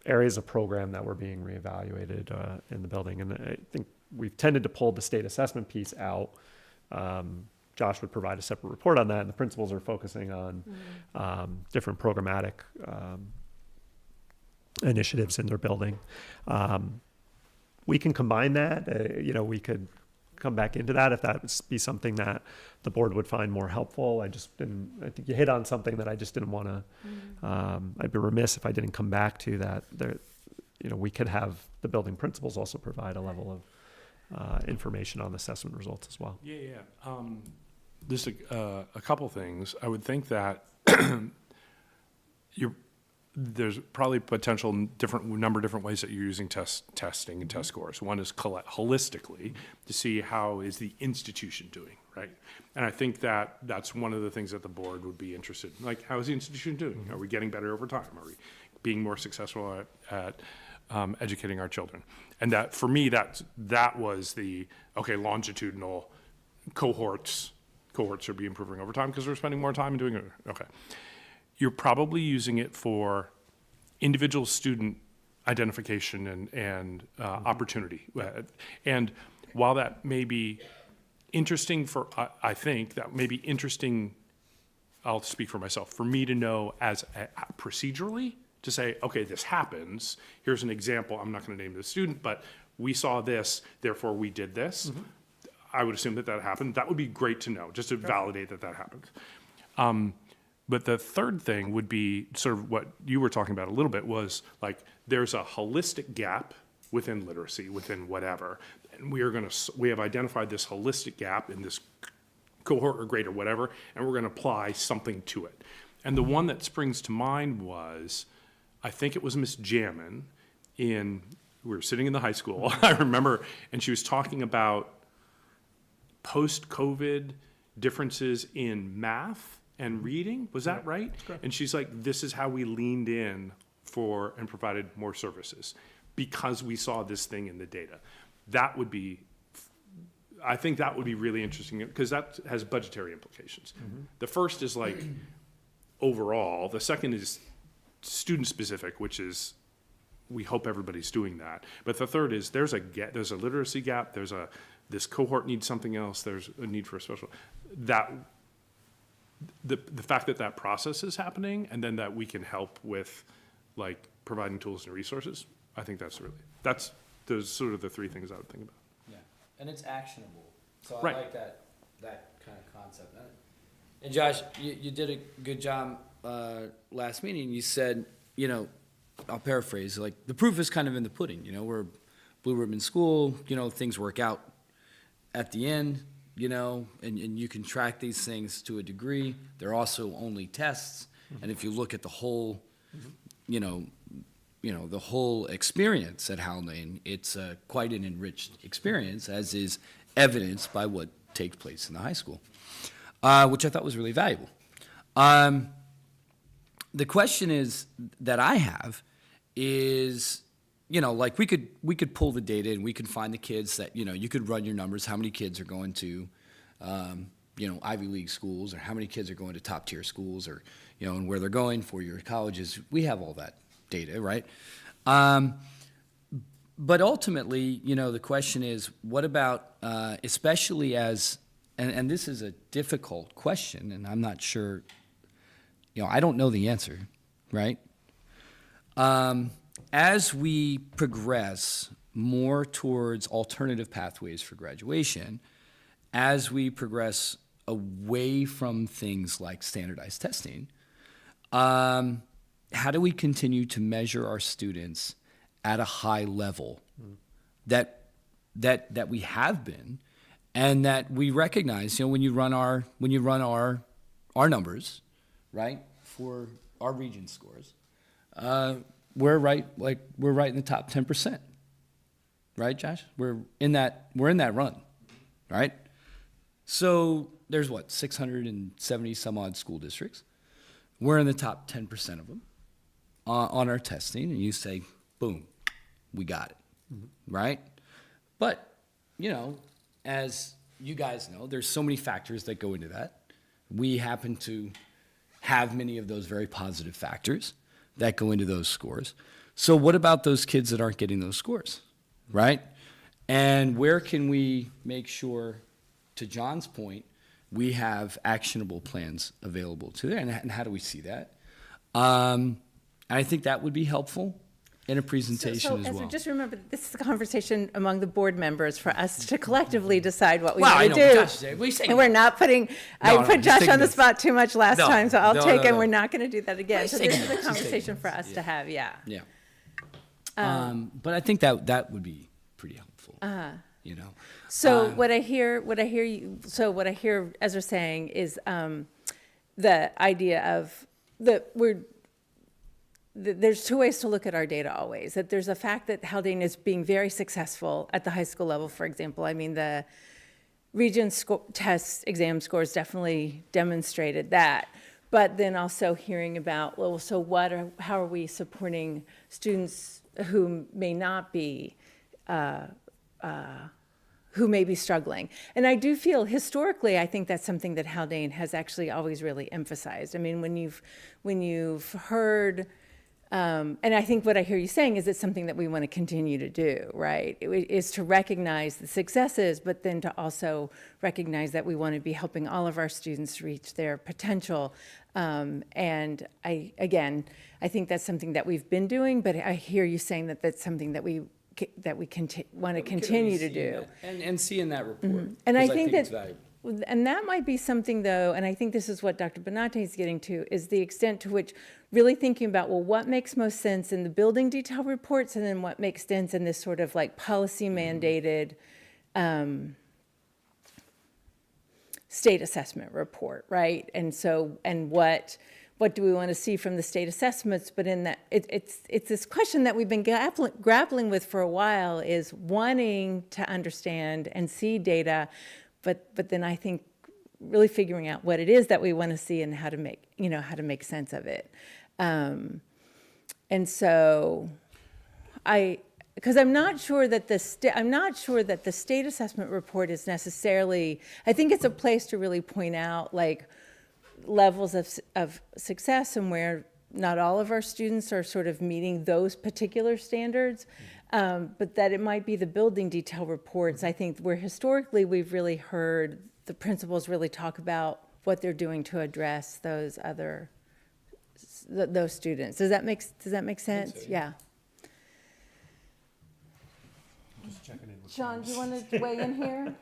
Speaker 5: areas of program that were being reevaluated in the building. And I think we've tended to pull the state assessment piece out. Josh would provide a separate report on that, and the principals are focusing on different programmatic initiatives in their building. We can combine that. You know, we could come back into that if that would be something that the board would find more helpful. I think you hit on something that I just didn't want to, I'd be remiss if I didn't come back to that. You know, we could have the building principals also provide a level of information on assessment results as well.
Speaker 6: Yeah. Just a couple things. I would think that there's probably potential number of different ways that you're using testing and test scores. One is collect holistically to see how is the institution doing, right? And I think that that's one of the things that the board would be interested in. Like, how is the institution doing? Are we getting better over time? Are we being more successful at educating our children? And that, for me, that was the, okay, longitudinal cohorts are being improving over time because we're spending more time doing it. Okay. You're probably using it for individual student identification and opportunity. And while that may be interesting I think that may be interesting, I'll speak for myself, for me to know as procedurally to say, okay, this happens. Here's an example. I'm not going to name the student, but we saw this, therefore we did this. I would assume that happened. That would be great to know, just to validate that happened. But the third thing would be sort of what you were talking about a little bit was like there's a holistic gap within literacy, within whatever. And we have identified this holistic gap in this cohort or grade or whatever, and we're going to apply something to it. And the one that springs to mind was, I think it was Miss Jammin we were sitting in the high school, I remember, and she was talking about post-COVID differences in math and reading. Was that right? And she's like, this is how we leaned in and provided more services because we saw this thing in the data. I think that would be really interesting because that has budgetary implications. The first is like overall. The second is student specific, which is we hope everybody's doing that. But the third is there's a literacy gap. This cohort needs something else. There's a need for a special. The fact that process is happening and then that we can help with like providing tools and resources, I think that's those sort of the three things I would think about.
Speaker 4: Yeah, and it's actionable. So I
Speaker 6: Right.
Speaker 4: like that kind of concept. And Josh, you did a good job last meeting. You said, you know, I'll paraphrase, like the proof is kind of in the pudding. You know, we're Blue Ribbon School, things work out at the end, and you can track these things to a degree. They're also only tests. And if you look at the whole, the whole experience at Haldane, it's quite an enriched experience, as is evidenced by what takes place in the high school, which I thought was really valuable. The question that I have is, like we could pull the data and we could find the kids that, you could run your numbers, how many kids are going to, Ivy League schools, or how many kids are going to top tier schools, or, and where they're going, 4-year colleges. We have all that data, right? But ultimately, the question is, what about, especially as, and this is a difficult question, and I'm not sure, I don't know the answer, right? As we progress more towards alternative pathways for graduation, as we progress away from things like standardized testing, how do we continue to measure our students at a high level that we have been, and that we recognize, when you run our numbers, right, for our region scores, we're right in the top 10%, right, Josh? We're in that run, right? So there's 670 some odd school districts. We're in the top 10% of them on our testing, and you say, boom, we got it, right? But, as you guys know, there's so many factors that go into that. We happen to have many of those very positive factors that go into those scores. So what about those kids that aren't getting those scores, right? And where can we make sure, to John's point, we have actionable plans available to them, and how do we see that? I think that would be helpful in a presentation as well.
Speaker 1: Just remember, this is a conversation among the board members for us to collectively decide what we
Speaker 4: Well,
Speaker 1: want
Speaker 4: I
Speaker 1: to
Speaker 4: know,
Speaker 1: do.
Speaker 4: Josh, we say
Speaker 1: And we're not putting, I
Speaker 4: no,
Speaker 1: put
Speaker 4: he's
Speaker 1: Josh
Speaker 4: taking
Speaker 1: on the
Speaker 4: this.
Speaker 1: spot too much last
Speaker 4: No,
Speaker 1: time, so I'll
Speaker 4: no,
Speaker 1: take
Speaker 4: no,
Speaker 1: it.
Speaker 4: no.
Speaker 1: We're not going to do that again.
Speaker 4: He's
Speaker 1: So
Speaker 4: taking
Speaker 1: this is a
Speaker 4: this. He's taking
Speaker 1: conversation
Speaker 4: this.
Speaker 1: for us to have, yeah.
Speaker 4: Yeah. But I think that would be pretty helpful.
Speaker 1: So what I hear Ezra saying is the idea of there's two ways to look at our data always. That there's a fact that Haldane is being very successful at the high school level, for example. I mean, the region test exam scores definitely demonstrated that. But then also hearing about, well, so how are we supporting students who may not be, who may be struggling. And I do feel historically, I think that's something that Haldane has actually always really emphasized. I mean, when you've heard, and I think what I hear you saying is it's something that we want to continue to do, right? It is to recognize the successes, but then to also recognize that we want to be helping all of our students reach their potential. And I think that's something that we've been doing, but I hear you saying that that's something that we want to continue to do.
Speaker 4: And see in that report.
Speaker 1: And I
Speaker 4: 'cause
Speaker 1: think
Speaker 4: it's
Speaker 1: that,
Speaker 4: valuable.
Speaker 1: and that might be something though, and I think this is what Dr. Benante is getting to, is the extent to which really thinking about, well, what makes most sense in the building detail reports, and then what makes sense in this sort of like policy mandated state assessment report, right? And so, and what do we want to see from the state assessments? But in that, it's this question that we've been grappling with for a while, is wanting to understand and see data, but then I think really figuring out what it is that we want to see and how to make sense of it. And so because I'm not sure that the state assessment report is necessarily, I think it's a place to really point out like levels of success and where not all of our students are sort of meeting those particular standards, but that it might be the building detail reports, I think, where historically we've really heard the principals really talk about what they're doing to address those students. Does that make sense? Yeah.
Speaker 5: Just checking in with
Speaker 1: Sean, do you want to weigh in here?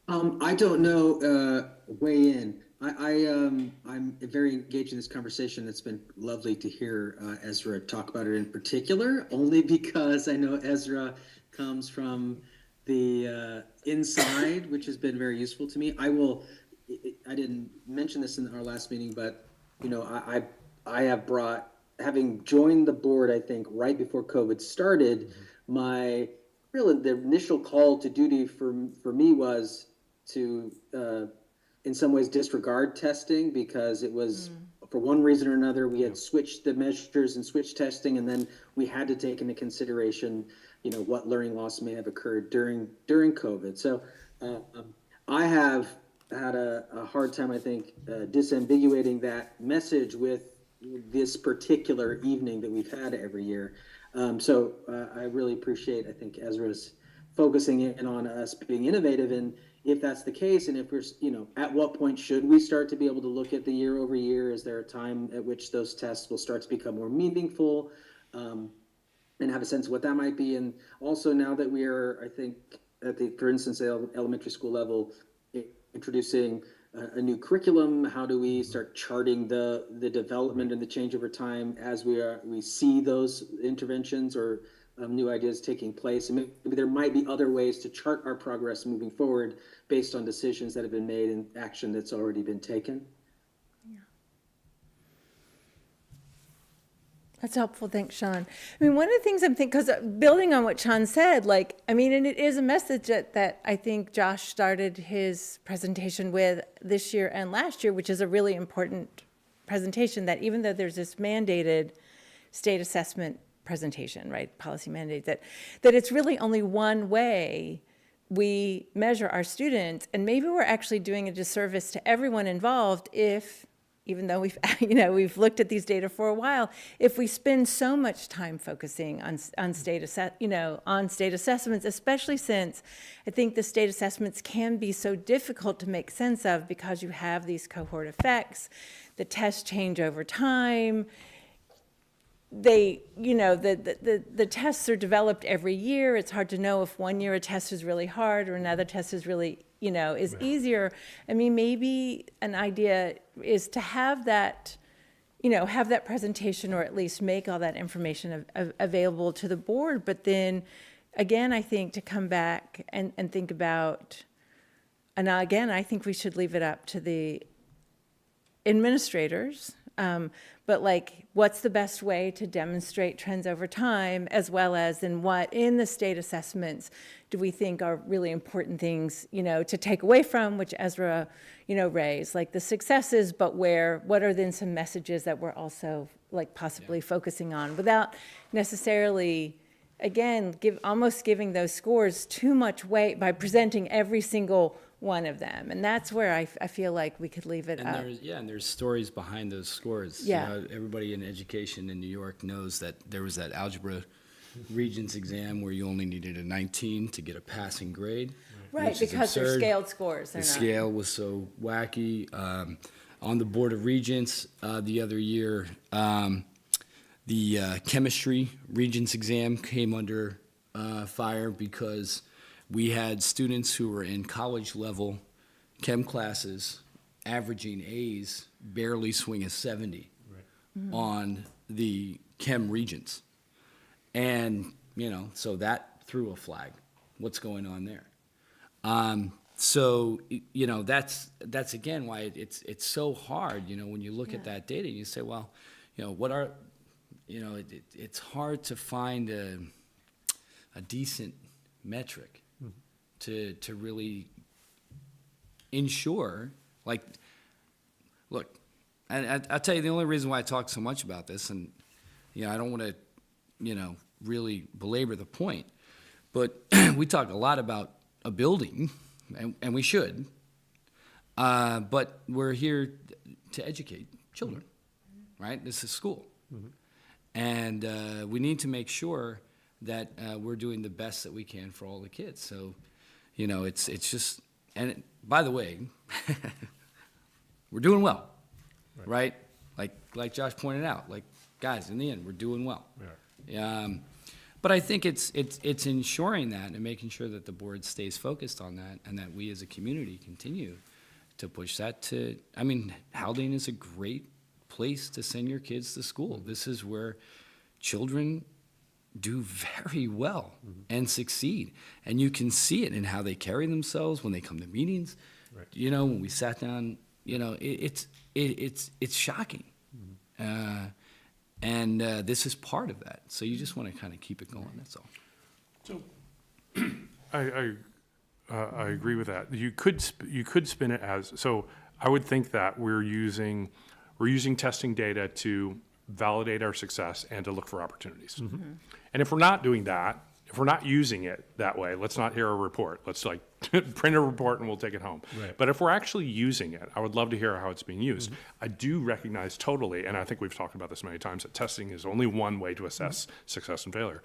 Speaker 8: I don't know, weigh in. I'm very engaged in this conversation. It's been lovely to hear Ezra talk about it in particular, only because I know Ezra comes from the inside, which has been very useful to me. I didn't mention this in our last meeting, but you know, I have brought, having joined the board, I think right before COVID started, my the initial call to duty for me was to in some ways disregard testing, because it was for one reason or another we had switched the measures and switched testing, and then we had to take into consideration, you know, what learning loss may have occurred during COVID. So I have had a hard time, I think, disambiguating that message with this particular evening that we've had every year. So I really appreciate, I think, Ezra's focusing in on us being innovative. And if that's the case, and if we're, you know, at what point should we start to be able to look at the year over year? Is there a time at which those tests will start to become more meaningful, and have a sense of what that might be? And also, now that we are, I think, at the, for instance, elementary school level, introducing a new curriculum, how do we start charting the development and the change over time as we see those interventions or new ideas taking place? And maybe there might be other ways to chart our progress moving forward based on decisions that have been made and action that's already been taken.
Speaker 1: That's helpful. Thanks, Sean. I mean, one of the things I'm thinking, because building on what Sean said, like, I mean, and it is a message that I think Josh started his presentation with this year and last year, which is a really important presentation, that even though there's this mandated state assessment presentation, right, policy mandate, that it's really only one way we measure our students, and maybe we're actually doing a disservice to everyone involved if, even though we've, you know, we've looked at these data for a while, if we spend so much time focusing on state assessments, especially since I think the state assessments can be so difficult to make sense of because you have these cohort effects, the tests change over time. They, you know, the tests are developed every year. It's hard to know if one year a test is really hard or another test is really, you know, is easier. I mean, maybe an idea is to have that, you know, have that presentation, or at least make all that information available to the board. But then again, I think to come back and think about, and again, I think we should leave it up to the administrators, but like, what's the best way to demonstrate trends over time, as well as in what in the state assessments do we think are really important things, you know, to take away from, which Ezra, you know, raised, like the successes, but what are then some messages that we're also like possibly focusing on, without necessarily, again, almost giving those scores too much weight by presenting every single one of them. And that's where I feel like we could leave it up.
Speaker 4: And there's stories behind those scores.
Speaker 1: Yeah.
Speaker 4: You know, everybody in education in New York knows that there was that algebra Regents exam where you only needed a 19 to get a passing grade.
Speaker 1: Right, because they're
Speaker 4: absurd.
Speaker 1: scaled scores.
Speaker 4: The scale was so wacky. On the Board of Regents the other year, the chemistry Regents exam came under fire because we had students who were in college level chem classes averaging A's barely swing a 70 on the chem Regents. And, you know, so that threw a flag. What's going on there? So, you know, that's again why it's so hard, you know, when you look at that data and you say, well, you know, what are, you know, it's hard to find a decent metric to really ensure, like, look, and I'll tell you the only reason why I talk so much about this, and, you know, I don't want to, you know, really belabor the point, but we talk a lot about a building, and we should, but we're here to educate children, right? This is school. And we need to make sure that we're doing the best that we can for all the kids. So, you know, it's just, and by the way, we're doing well, right? Like Josh pointed out, like, guys, in the end, we're doing well. But I think it's ensuring that and making sure that the board stays focused on that, and that we as a community continue to push that to, I mean, Haldane is a great place to send your kids to school. This is where children do very well and succeed. And you can see it in how they carry themselves when they come to meetings.
Speaker 5: Right.
Speaker 4: You know, when we sat down, you know, it's shocking. And this is part of that. So you just want to kind of keep it going, that's all.
Speaker 6: So, I agree with that. You could spin it as, so I would think that we're using testing data to validate our success and to look for opportunities. And if we're not doing that, if we're not using it that way, let's not hear a report. Let's like print a report and we'll take it home.
Speaker 5: Right.
Speaker 6: But if we're actually using it, I would love to hear how it's being used. I do recognize totally, and I think we've talked about this many times, that testing is only one way to assess success and failure.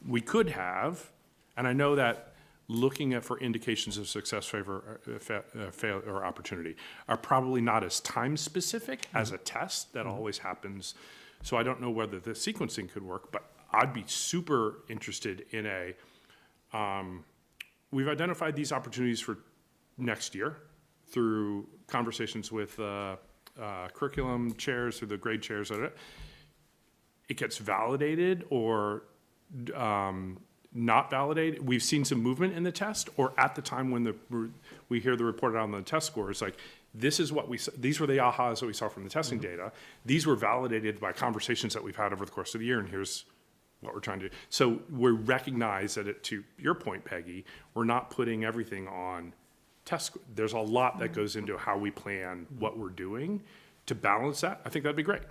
Speaker 6: We could have, and I know that looking at for indications of success, failure, or opportunity are probably not as time specific as a test that always happens. So I don't know whether the sequencing could work, but I'd be super interested in we've identified these opportunities for next year through conversations with curriculum chairs, through the grade chairs. It gets validated or not validated. We've seen some movement in the test, or at the time when we hear the report out on the test scores, like, this is what these were the ahas that we saw from the testing data. These were validated by conversations that we've had over the course of the year, and here's what we're trying to do. So we recognize that, to your point, Peggy, we're not putting everything on test. There's a lot that goes into how we plan what we're doing to balance that. I think that'd be great.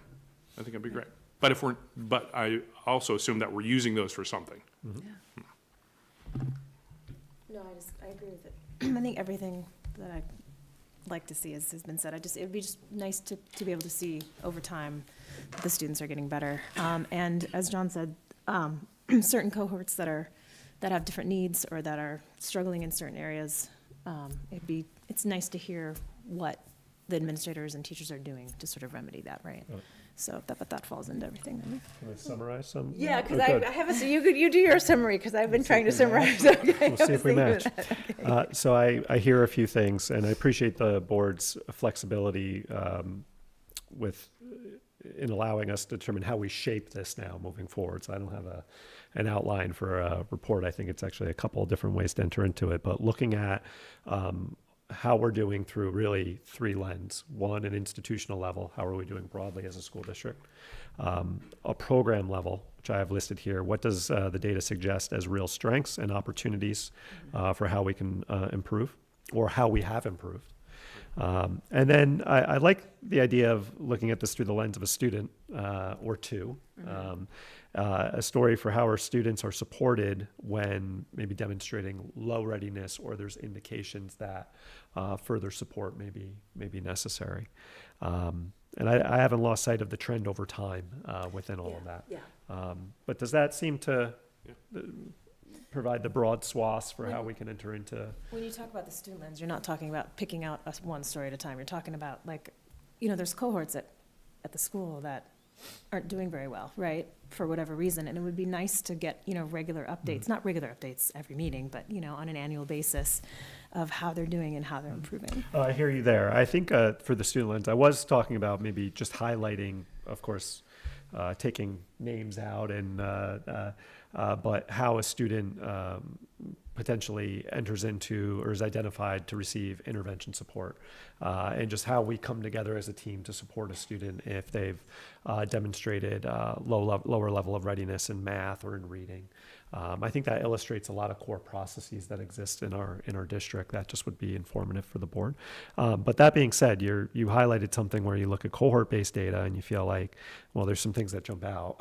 Speaker 6: But I also assume that we're using those for something.
Speaker 7: No, I agree with it. I think everything that I'd like to see has been said. It'd be just nice to be able to see over time that the students are getting better. And as John said, certain cohorts that have different needs or that are struggling in certain areas, it's nice to hear what the administrators and teachers are doing to sort of remedy that, right? So that falls into everything.
Speaker 5: Can I summarize some?
Speaker 1: Yeah, because
Speaker 5: Oh, good.
Speaker 1: I have you do your summary, because I've been trying to summarize. Okay,
Speaker 5: We'll see if we
Speaker 1: I was
Speaker 5: match.
Speaker 1: thinking of that. Okay.
Speaker 5: So I hear a few things, and I appreciate the board's flexibility in allowing us to determine how we shape this now moving forward. So I don't have an outline for a report. I think it's actually a couple of different ways to enter into it. But looking at how we're doing through really three lenses. One, an institutional level. How are we doing broadly as a school district? A program level, which I have listed here. What does the data suggest as real strengths and opportunities for how we can improve, or how we have improved? And then I like the idea of looking at this through the lens of a student or two. A story for how our students are supported when maybe demonstrating low readiness, or there's indications that further support may be necessary. And I haven't lost sight of the trend over time within all of that.
Speaker 1: Yeah.
Speaker 5: But does that seem to provide the broad swaths for how we can enter into?
Speaker 7: When you talk about the student lens, you're not talking about picking out one story at a time. You're talking about, like, there's cohorts at the school that aren't doing very well, right, for whatever reason. And it would be nice to get, regular updates, not regular updates every meeting, but, on an annual basis of how they're doing and how they're improving.
Speaker 5: I hear you there. I think for the student lens, I was talking about maybe just highlighting, of course, taking names out, and but how a student potentially enters into or is identified to receive intervention support, and just how we come together as a team to support a student if they've demonstrated lower level of readiness in math or in reading. I think that illustrates a lot of core processes that exist in our district. That just would be informative for the board. But that being said, you highlighted something where you look at cohort-based data and you feel like, well, there's some things that jump out.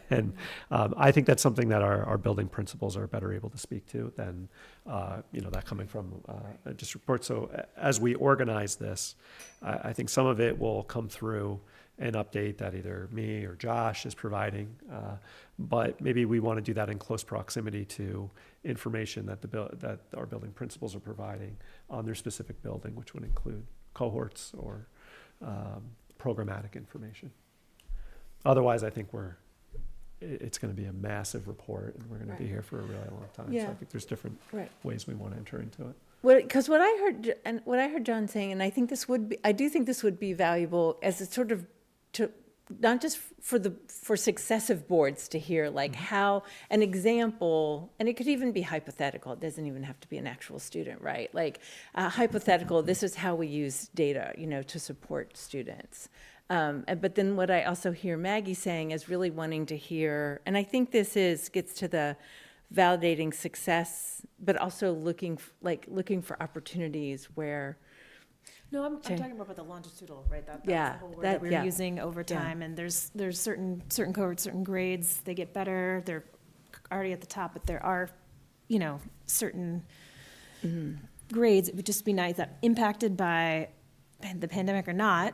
Speaker 5: And I think that's something that our building principals are better able to speak to than that coming from a district report. So as we organize this, I think some of it will come through an update that either me or Josh is providing, but maybe we want to do that in close proximity to information that our building principals are providing on their specific building, which would include cohorts or programmatic information. Otherwise, I think it's going to be a massive report, and we're going to be here for a really long time.
Speaker 1: Yeah.
Speaker 5: So I think there's different
Speaker 1: Right.
Speaker 5: ways we want to enter into it.
Speaker 1: Because what I heard John saying, and I think I do think this would be valuable as a sort of, to, not just for successive boards to hear, like how, an example, and it could even be hypothetical, it doesn't even have to be an actual student, right? Like, hypothetical, this is how we use data, to support students. But then what I also hear Maggie saying is really wanting to hear, and I think this gets to the validating success, but also looking for opportunities where.
Speaker 7: No, I'm
Speaker 1: Okay.
Speaker 7: talking more about the longitudinal, right? That's
Speaker 1: Yeah,
Speaker 7: the whole word
Speaker 1: that-
Speaker 7: that we're
Speaker 1: yeah.
Speaker 7: using over
Speaker 1: Yeah.
Speaker 7: time, and there's certain cohorts, certain grades, they get better, they're already at the top, but there are, certain grades, it would just be nice that impacted by the pandemic or not,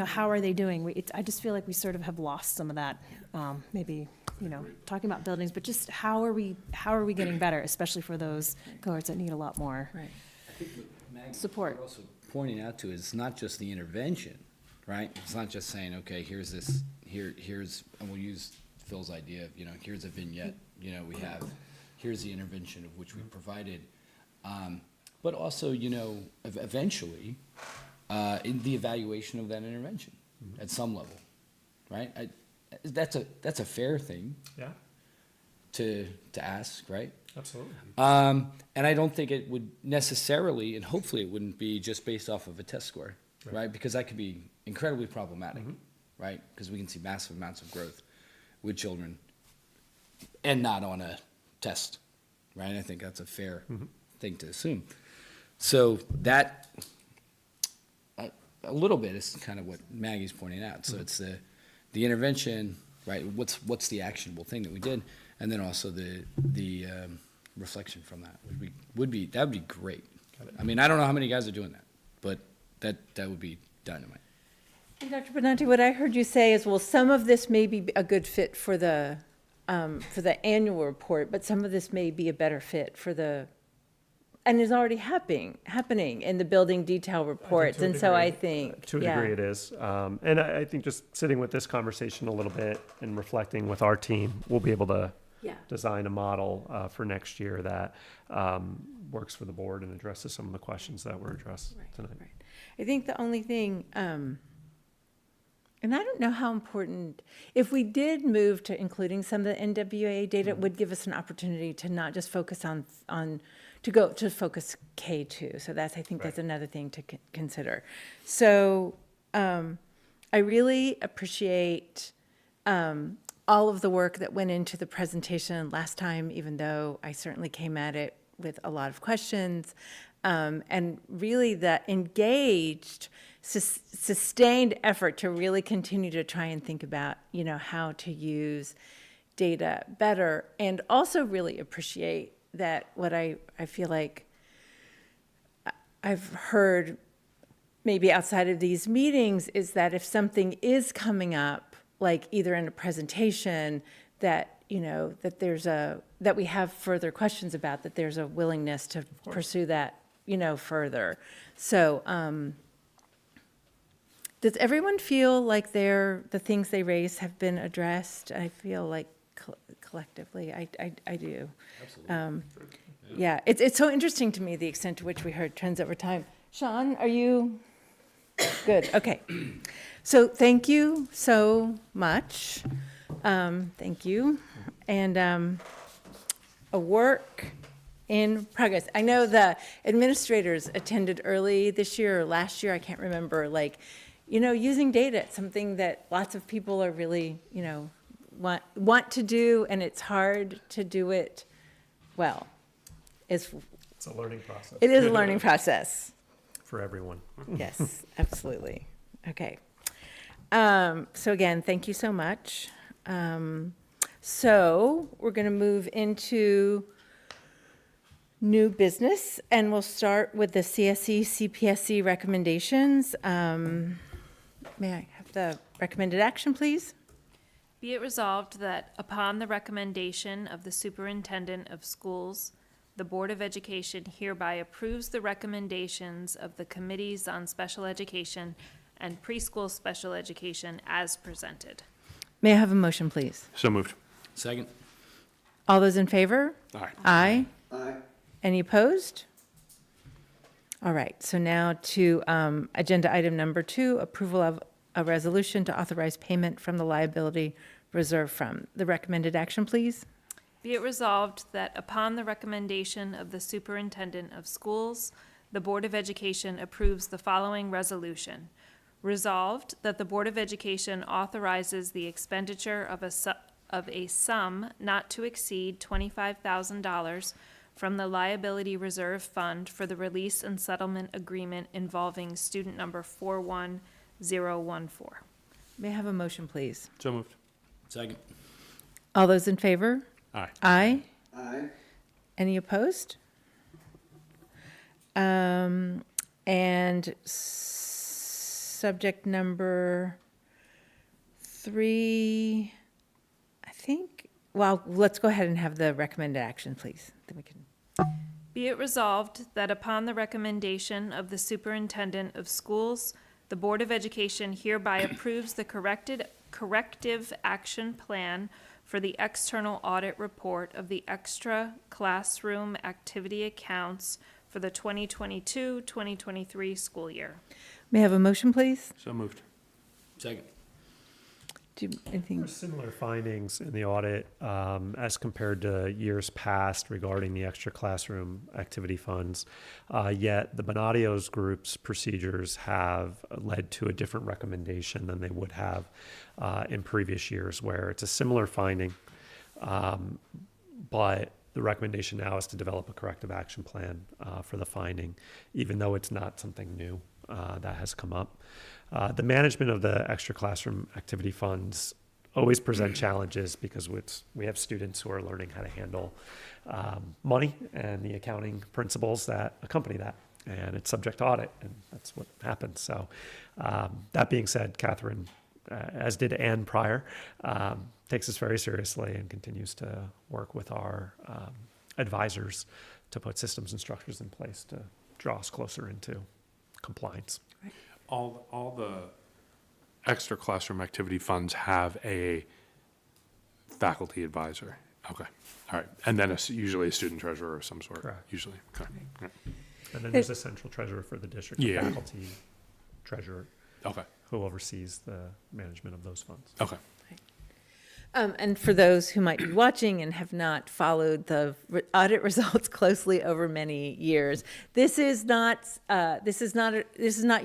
Speaker 7: how are they doing? I just feel like we sort of have lost some of that, maybe, talking about buildings, but just how are we getting better, especially for those cohorts that need a lot more.
Speaker 1: Right.
Speaker 7: Support.
Speaker 4: We're also pointing out to is not just the intervention, right? It's not just saying, okay, here's this, here's, and we'll use Phil's idea of, here's a vignette, here's the intervention of which we provided. But also, eventually, in the evaluation of that intervention at some level, right? That's a fair thing
Speaker 5: Yeah,
Speaker 4: to ask, right?
Speaker 5: absolutely.
Speaker 4: And I don't think it would necessarily, and hopefully it wouldn't be just based off of a test score, right? Because that could be incredibly problematic, right? Because we can see massive amounts of growth with children and not on a test, right? I think that's a fair thing to assume. So that, a little bit is kind of what Maggie's pointing out. So it's the intervention, right? What's the actionable thing that we did? And then also the reflection from that would be great. I mean, I don't know how many guys are doing that, but that would be dynamite.
Speaker 1: And Dr. Benante, what I heard you say is, well, some of this may be a good fit for the annual report, but some of this may be a better fit for and is already happening in the building detail reports. And so I think,
Speaker 5: To a
Speaker 1: yeah.
Speaker 5: degree it is. And I think just sitting with this conversation a little bit and reflecting with our team, we'll be able to
Speaker 1: Yeah.
Speaker 5: design a model for next year that works for the board and addresses some of the questions that were addressed tonight.
Speaker 1: Right. I think the only thing, and I don't know how important, if we did move to including some of the NWA data, it would give us an opportunity to not just focus to focus K2. So I think that's another thing to consider. So I really appreciate all of the work that went into the presentation last time, even though I certainly came at it with a lot of questions, and really the engaged, sustained effort to really continue to try and think about, how to use data better, and also really appreciate that what I feel like I've heard maybe outside of these meetings is that if something is coming up, like either in a presentation that, that we have further questions about, that there's a willingness to pursue that, further. So, does everyone feel like the things they raise have been addressed? I feel like collectively, I do.
Speaker 4: Absolutely.
Speaker 1: Yeah, it's so interesting to me, the extent to which we heard trends over time. Sean, are you good? Okay. So thank you so much. Thank you. And a work in progress. I know the administrators attended early this year or last year, I can't remember, using data, it's something that lots of people are really, want to do, and it's hard to do it well.
Speaker 5: It's a learning process.
Speaker 1: It is a learning process.
Speaker 5: For everyone.
Speaker 1: Yes, absolutely. Okay. So again, thank you so much. So we're going to move into new business, and we'll start with the CSE, CPSC recommendations. May I have the recommended action, please?
Speaker 3: Be it resolved that upon the recommendation of the Superintendent of Schools, the Board of Education hereby approves the recommendations of the Committees on Special Education and Preschool Special Education as presented.
Speaker 1: May I have a motion, please?
Speaker 6: So moved.
Speaker 4: Second?
Speaker 1: All those in favor?
Speaker 6: Aye.
Speaker 1: Aye.
Speaker 8: Aye.
Speaker 1: Any opposed? All right, so now to agenda item number 2, approval of a resolution to authorize payment from the liability reserve fund. The recommended action, please.
Speaker 3: Be it resolved that upon the recommendation of the Superintendent of Schools, the Board of Education approves the following resolution. Resolved that the Board of Education authorizes the expenditure of a sum not to exceed $25,000 from the Liability Reserve Fund for the release and settlement agreement involving student number 41014.
Speaker 1: May I have a motion, please?
Speaker 6: So moved.
Speaker 4: Second.
Speaker 1: All those in favor?
Speaker 6: Aye.
Speaker 1: Aye.
Speaker 8: Aye.
Speaker 1: Any opposed? And subject number 3, I think, well, let's go ahead and have the recommended action, please. Then we can.
Speaker 3: Be it resolved that upon the recommendation of the Superintendent of Schools, the Board of Education hereby approves the corrective action plan for the external audit report of the Extraclassroom activity accounts for the 2022-2023 school year.
Speaker 1: May I have a motion, please?
Speaker 6: So moved.
Speaker 4: Second.
Speaker 1: Do
Speaker 5: There
Speaker 1: anything?
Speaker 5: were similar findings in the audit as compared to years past regarding the extra classroom activity funds. Yet the Benante group's procedures have led to a different recommendation than they would have in previous years, where it's a similar finding, but the recommendation now is to develop a corrective action plan for the finding, even though it's not something new that has come up. The management of the extra classroom activity funds always present challenges because we have students who are learning how to handle money and the accounting principles that accompany that. And it's subject to audit, and that's what happens. So that being said, Catherine, as did Ann prior, takes this very seriously and continues to work with our advisors to put systems and structures in place to draw us closer into compliance.
Speaker 6: All the extra classroom activity funds have a faculty advisor. Okay, all right. And then usually a student treasurer of some sort.
Speaker 5: Correct.
Speaker 6: Usually, okay. Yeah.
Speaker 5: And then there's a central treasurer for the district,
Speaker 6: Yeah.
Speaker 5: faculty treasurer,
Speaker 6: Okay,
Speaker 5: who oversees the management of those funds.
Speaker 6: okay.
Speaker 1: And for those who might be watching and have not followed the audit results closely over many years, this is not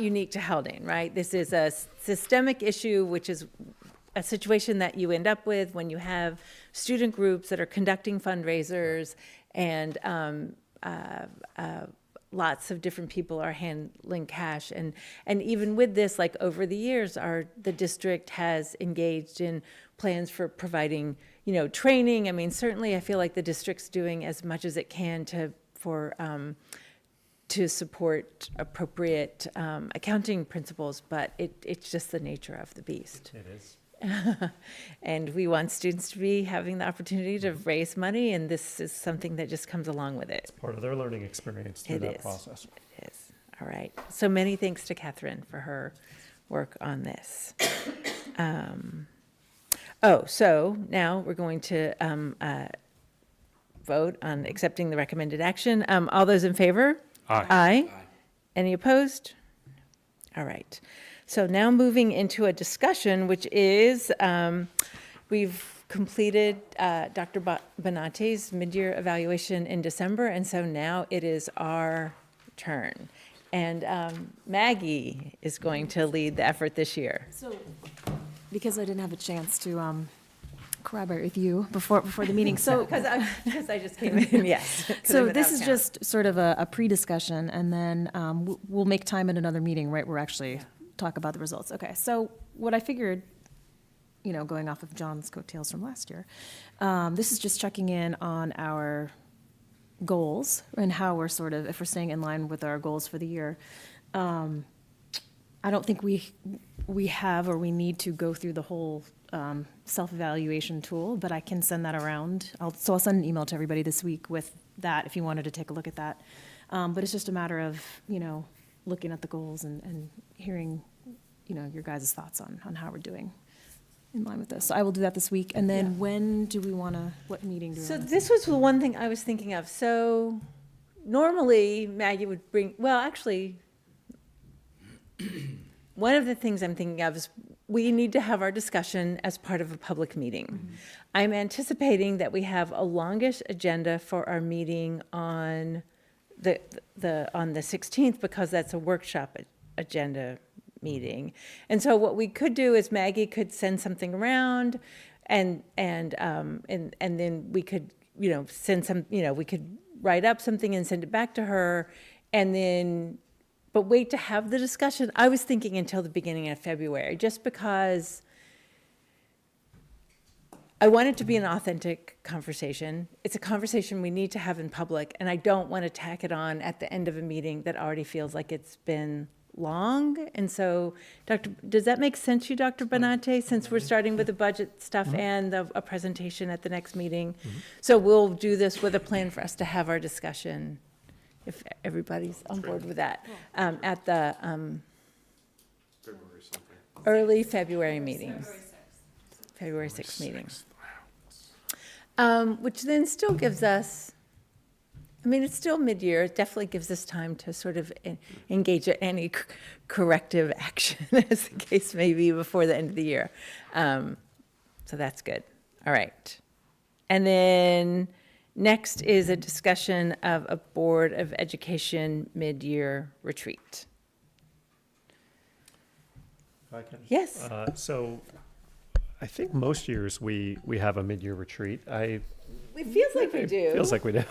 Speaker 1: unique to Haldane, right? This is a systemic issue, which is a situation that you end up with when you have student groups that are conducting fundraisers and lots of different people are handling cash. And even with this, like over the years, the district has engaged in plans for providing, training. I mean, certainly I feel like the district's doing as much as it can to support appropriate accounting principles, but it's just the nature of the beast.
Speaker 5: It is.
Speaker 1: And we want students to be having the opportunity to raise money, and this is something that just comes along with it.
Speaker 5: Part of their learning experience through
Speaker 1: It
Speaker 5: that
Speaker 1: is.
Speaker 5: process.
Speaker 1: It is. All right. So many thanks to Catherine for her work on this. So now we're going to vote on accepting the recommended action. All those in favor?
Speaker 6: Aye.
Speaker 1: Aye. Any opposed? All right. So now moving into a discussion, which is, we've completed Dr. Benante's mid-year evaluation in December, and so now it is our turn. And Maggie is going to lead the effort this year.
Speaker 7: So, because I didn't have a chance to corroborate with you before the meeting, so.
Speaker 1: Because I just came in, yes. 'cause
Speaker 7: So
Speaker 1: I'm in
Speaker 7: this
Speaker 1: out
Speaker 7: is
Speaker 1: of
Speaker 7: just sort of a pre-discussion, and then we'll make time at another meeting, right, where actually talk about the results. Okay, so what I figured, going off of John's coattails from last year, this is just checking in on our goals and how we're sort of, if we're staying in line with our goals for the year. I don't think we have or we need to go through the whole self-evaluation tool, but I can send that around. I'll send an email to everybody this week with that if you wanted to take a look at that. But it's just a matter of, looking at the goals and hearing, your guys' thoughts on how we're doing in line with this. So I will do that this week. And then when do we want to, what meeting do we
Speaker 1: So
Speaker 7: want to?
Speaker 1: this was the one thing I was thinking of. So normally Maggie would bring, well, actually, one of the things I'm thinking of is we need to have our discussion as part of a public meeting. I'm anticipating that we have a longish agenda for our meeting on the 16th, because that's a workshop agenda meeting. And so what we could do is Maggie could send something around, and then we could, send some, we could write up something and send it back to her, and then, but wait to have the discussion. I was thinking until the beginning of February, just because I want it to be an authentic conversation. It's a conversation we need to have in public, and I don't want to tack it on at the end of a meeting that already feels like it's been long. And so, does that make sense to you, Dr. Benante, since we're starting with the budget stuff and a presentation at the next meeting? So we'll do this with a plan for us to have our discussion, if everybody's on board with that, at the
Speaker 6: February something.
Speaker 1: early February meeting. February 6th meeting. Which then still gives us, I mean, it's still mid-year. It definitely gives us time to sort of engage in any corrective action, as the case may be, before the end of the year. So that's good. All right. And then next is a discussion of a Board of Education mid-year retreat.
Speaker 5: If I can.
Speaker 1: Yes.
Speaker 5: So I think most years we have a mid-year retreat.
Speaker 1: It feels like we do.
Speaker 5: Feels like we do.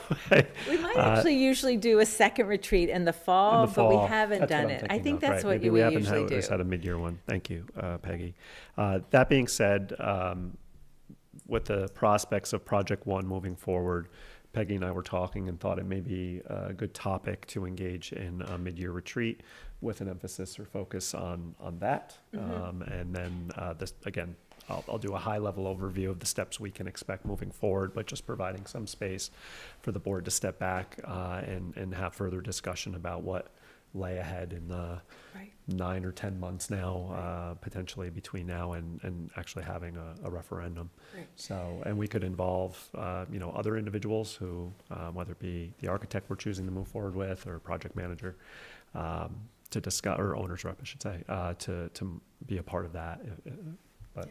Speaker 1: We might actually usually do a second retreat in the fall, but we haven't
Speaker 5: That's what
Speaker 1: done
Speaker 5: I'm
Speaker 1: it. I
Speaker 5: thinking
Speaker 1: think
Speaker 5: of,
Speaker 1: that's
Speaker 5: right.
Speaker 1: what
Speaker 5: Maybe
Speaker 1: we
Speaker 5: haven't
Speaker 1: usually do.
Speaker 5: just had a mid-year one. Thank you, Peggy. That being said, with the prospects of Project One moving forward, Peggy and I were talking and thought it may be a good topic to engage in a mid-year retreat with an emphasis or focus on that. And then this, again, I'll do a high-level overview of the steps we can expect moving forward, but just providing some space for the board to step back and have further discussion about what lay ahead in the 9 or 10 months now, potentially between now and actually having a referendum.
Speaker 1: Right.
Speaker 5: So, and we could involve, other individuals who, whether it be the architect we're choosing to move forward with or project manager, to discuss, or owner's rep, I should say, to be a part of that. But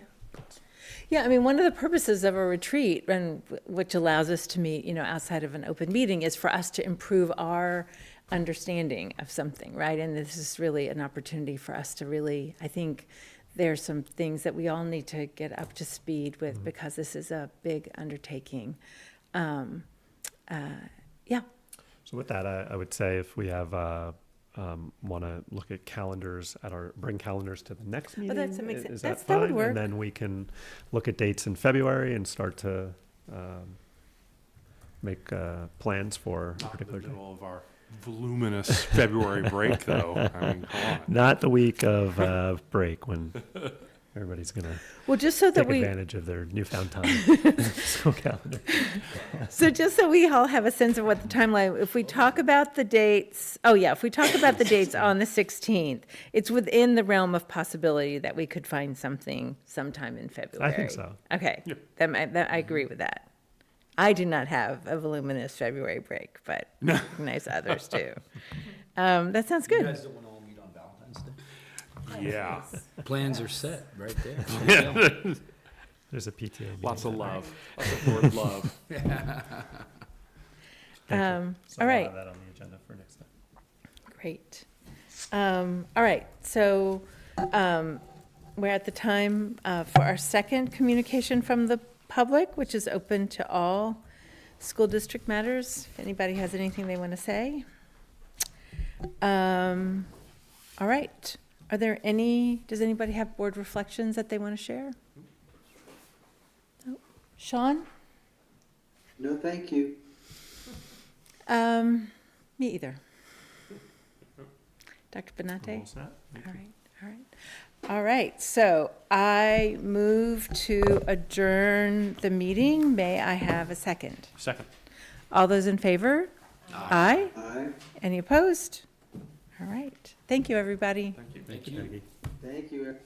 Speaker 1: Yeah, I mean, one of the purposes of a retreat, and which allows us to meet, outside of an open meeting, is for us to improve our understanding of something, right? And this is really an opportunity for us to really, I think there's some things that we all need to get up to speed with, because this is a big undertaking. Yeah.
Speaker 5: So with that, I would say if we have, want to look at calendars bring calendars to the next meeting.
Speaker 1: that makes sense.
Speaker 5: Is
Speaker 1: That
Speaker 5: that
Speaker 1: would
Speaker 5: fine?
Speaker 1: work.
Speaker 5: And then we can look at dates in February and start to make plans for a
Speaker 6: Not in
Speaker 5: particular
Speaker 6: the
Speaker 5: day.
Speaker 6: middle of our voluminous February break, though. I mean, come on.
Speaker 5: Not the week of break when everybody's going to
Speaker 1: Well, just so that
Speaker 5: take
Speaker 1: we,
Speaker 5: advantage of their newfound time. School calendar.
Speaker 1: so just so we all have a sense of what the timeline, if we talk about the dates, if we talk about the dates on the 16th, it's within the realm of possibility that we could find something sometime in February.
Speaker 5: I think so.
Speaker 1: Okay,
Speaker 6: Yep.
Speaker 1: I agree with that. I do not have a voluminous February break, but recognize others do. That sounds
Speaker 4: You
Speaker 1: good.
Speaker 4: guys don't want to all meet on Valentine's Day?
Speaker 6: Yeah.
Speaker 4: Plans are set right there.
Speaker 5: There's a PTA meeting.
Speaker 6: Lots of love. Lots of board love.
Speaker 5: Thank you. So
Speaker 1: all
Speaker 5: we'll
Speaker 1: right.
Speaker 5: have that on the agenda for next time.
Speaker 1: Great. All right, so we're at the time for our second communication from the public, which is open to all school district matters. If anybody has anything they want to say. All right. Does anybody have board reflections that they want to share? No? Sean?
Speaker 8: No, thank you.
Speaker 1: Me either. Dr. Benante?
Speaker 5: All set?
Speaker 1: All right, so I move to adjourn the meeting. May I have a second?
Speaker 6: Second.
Speaker 1: All those in favor? Aye.
Speaker 8: Aye.
Speaker 1: Any opposed? All right, thank you, everybody.
Speaker 5: Thank you.
Speaker 4: Thank you.
Speaker 5: Peggy.
Speaker 8: Thank you.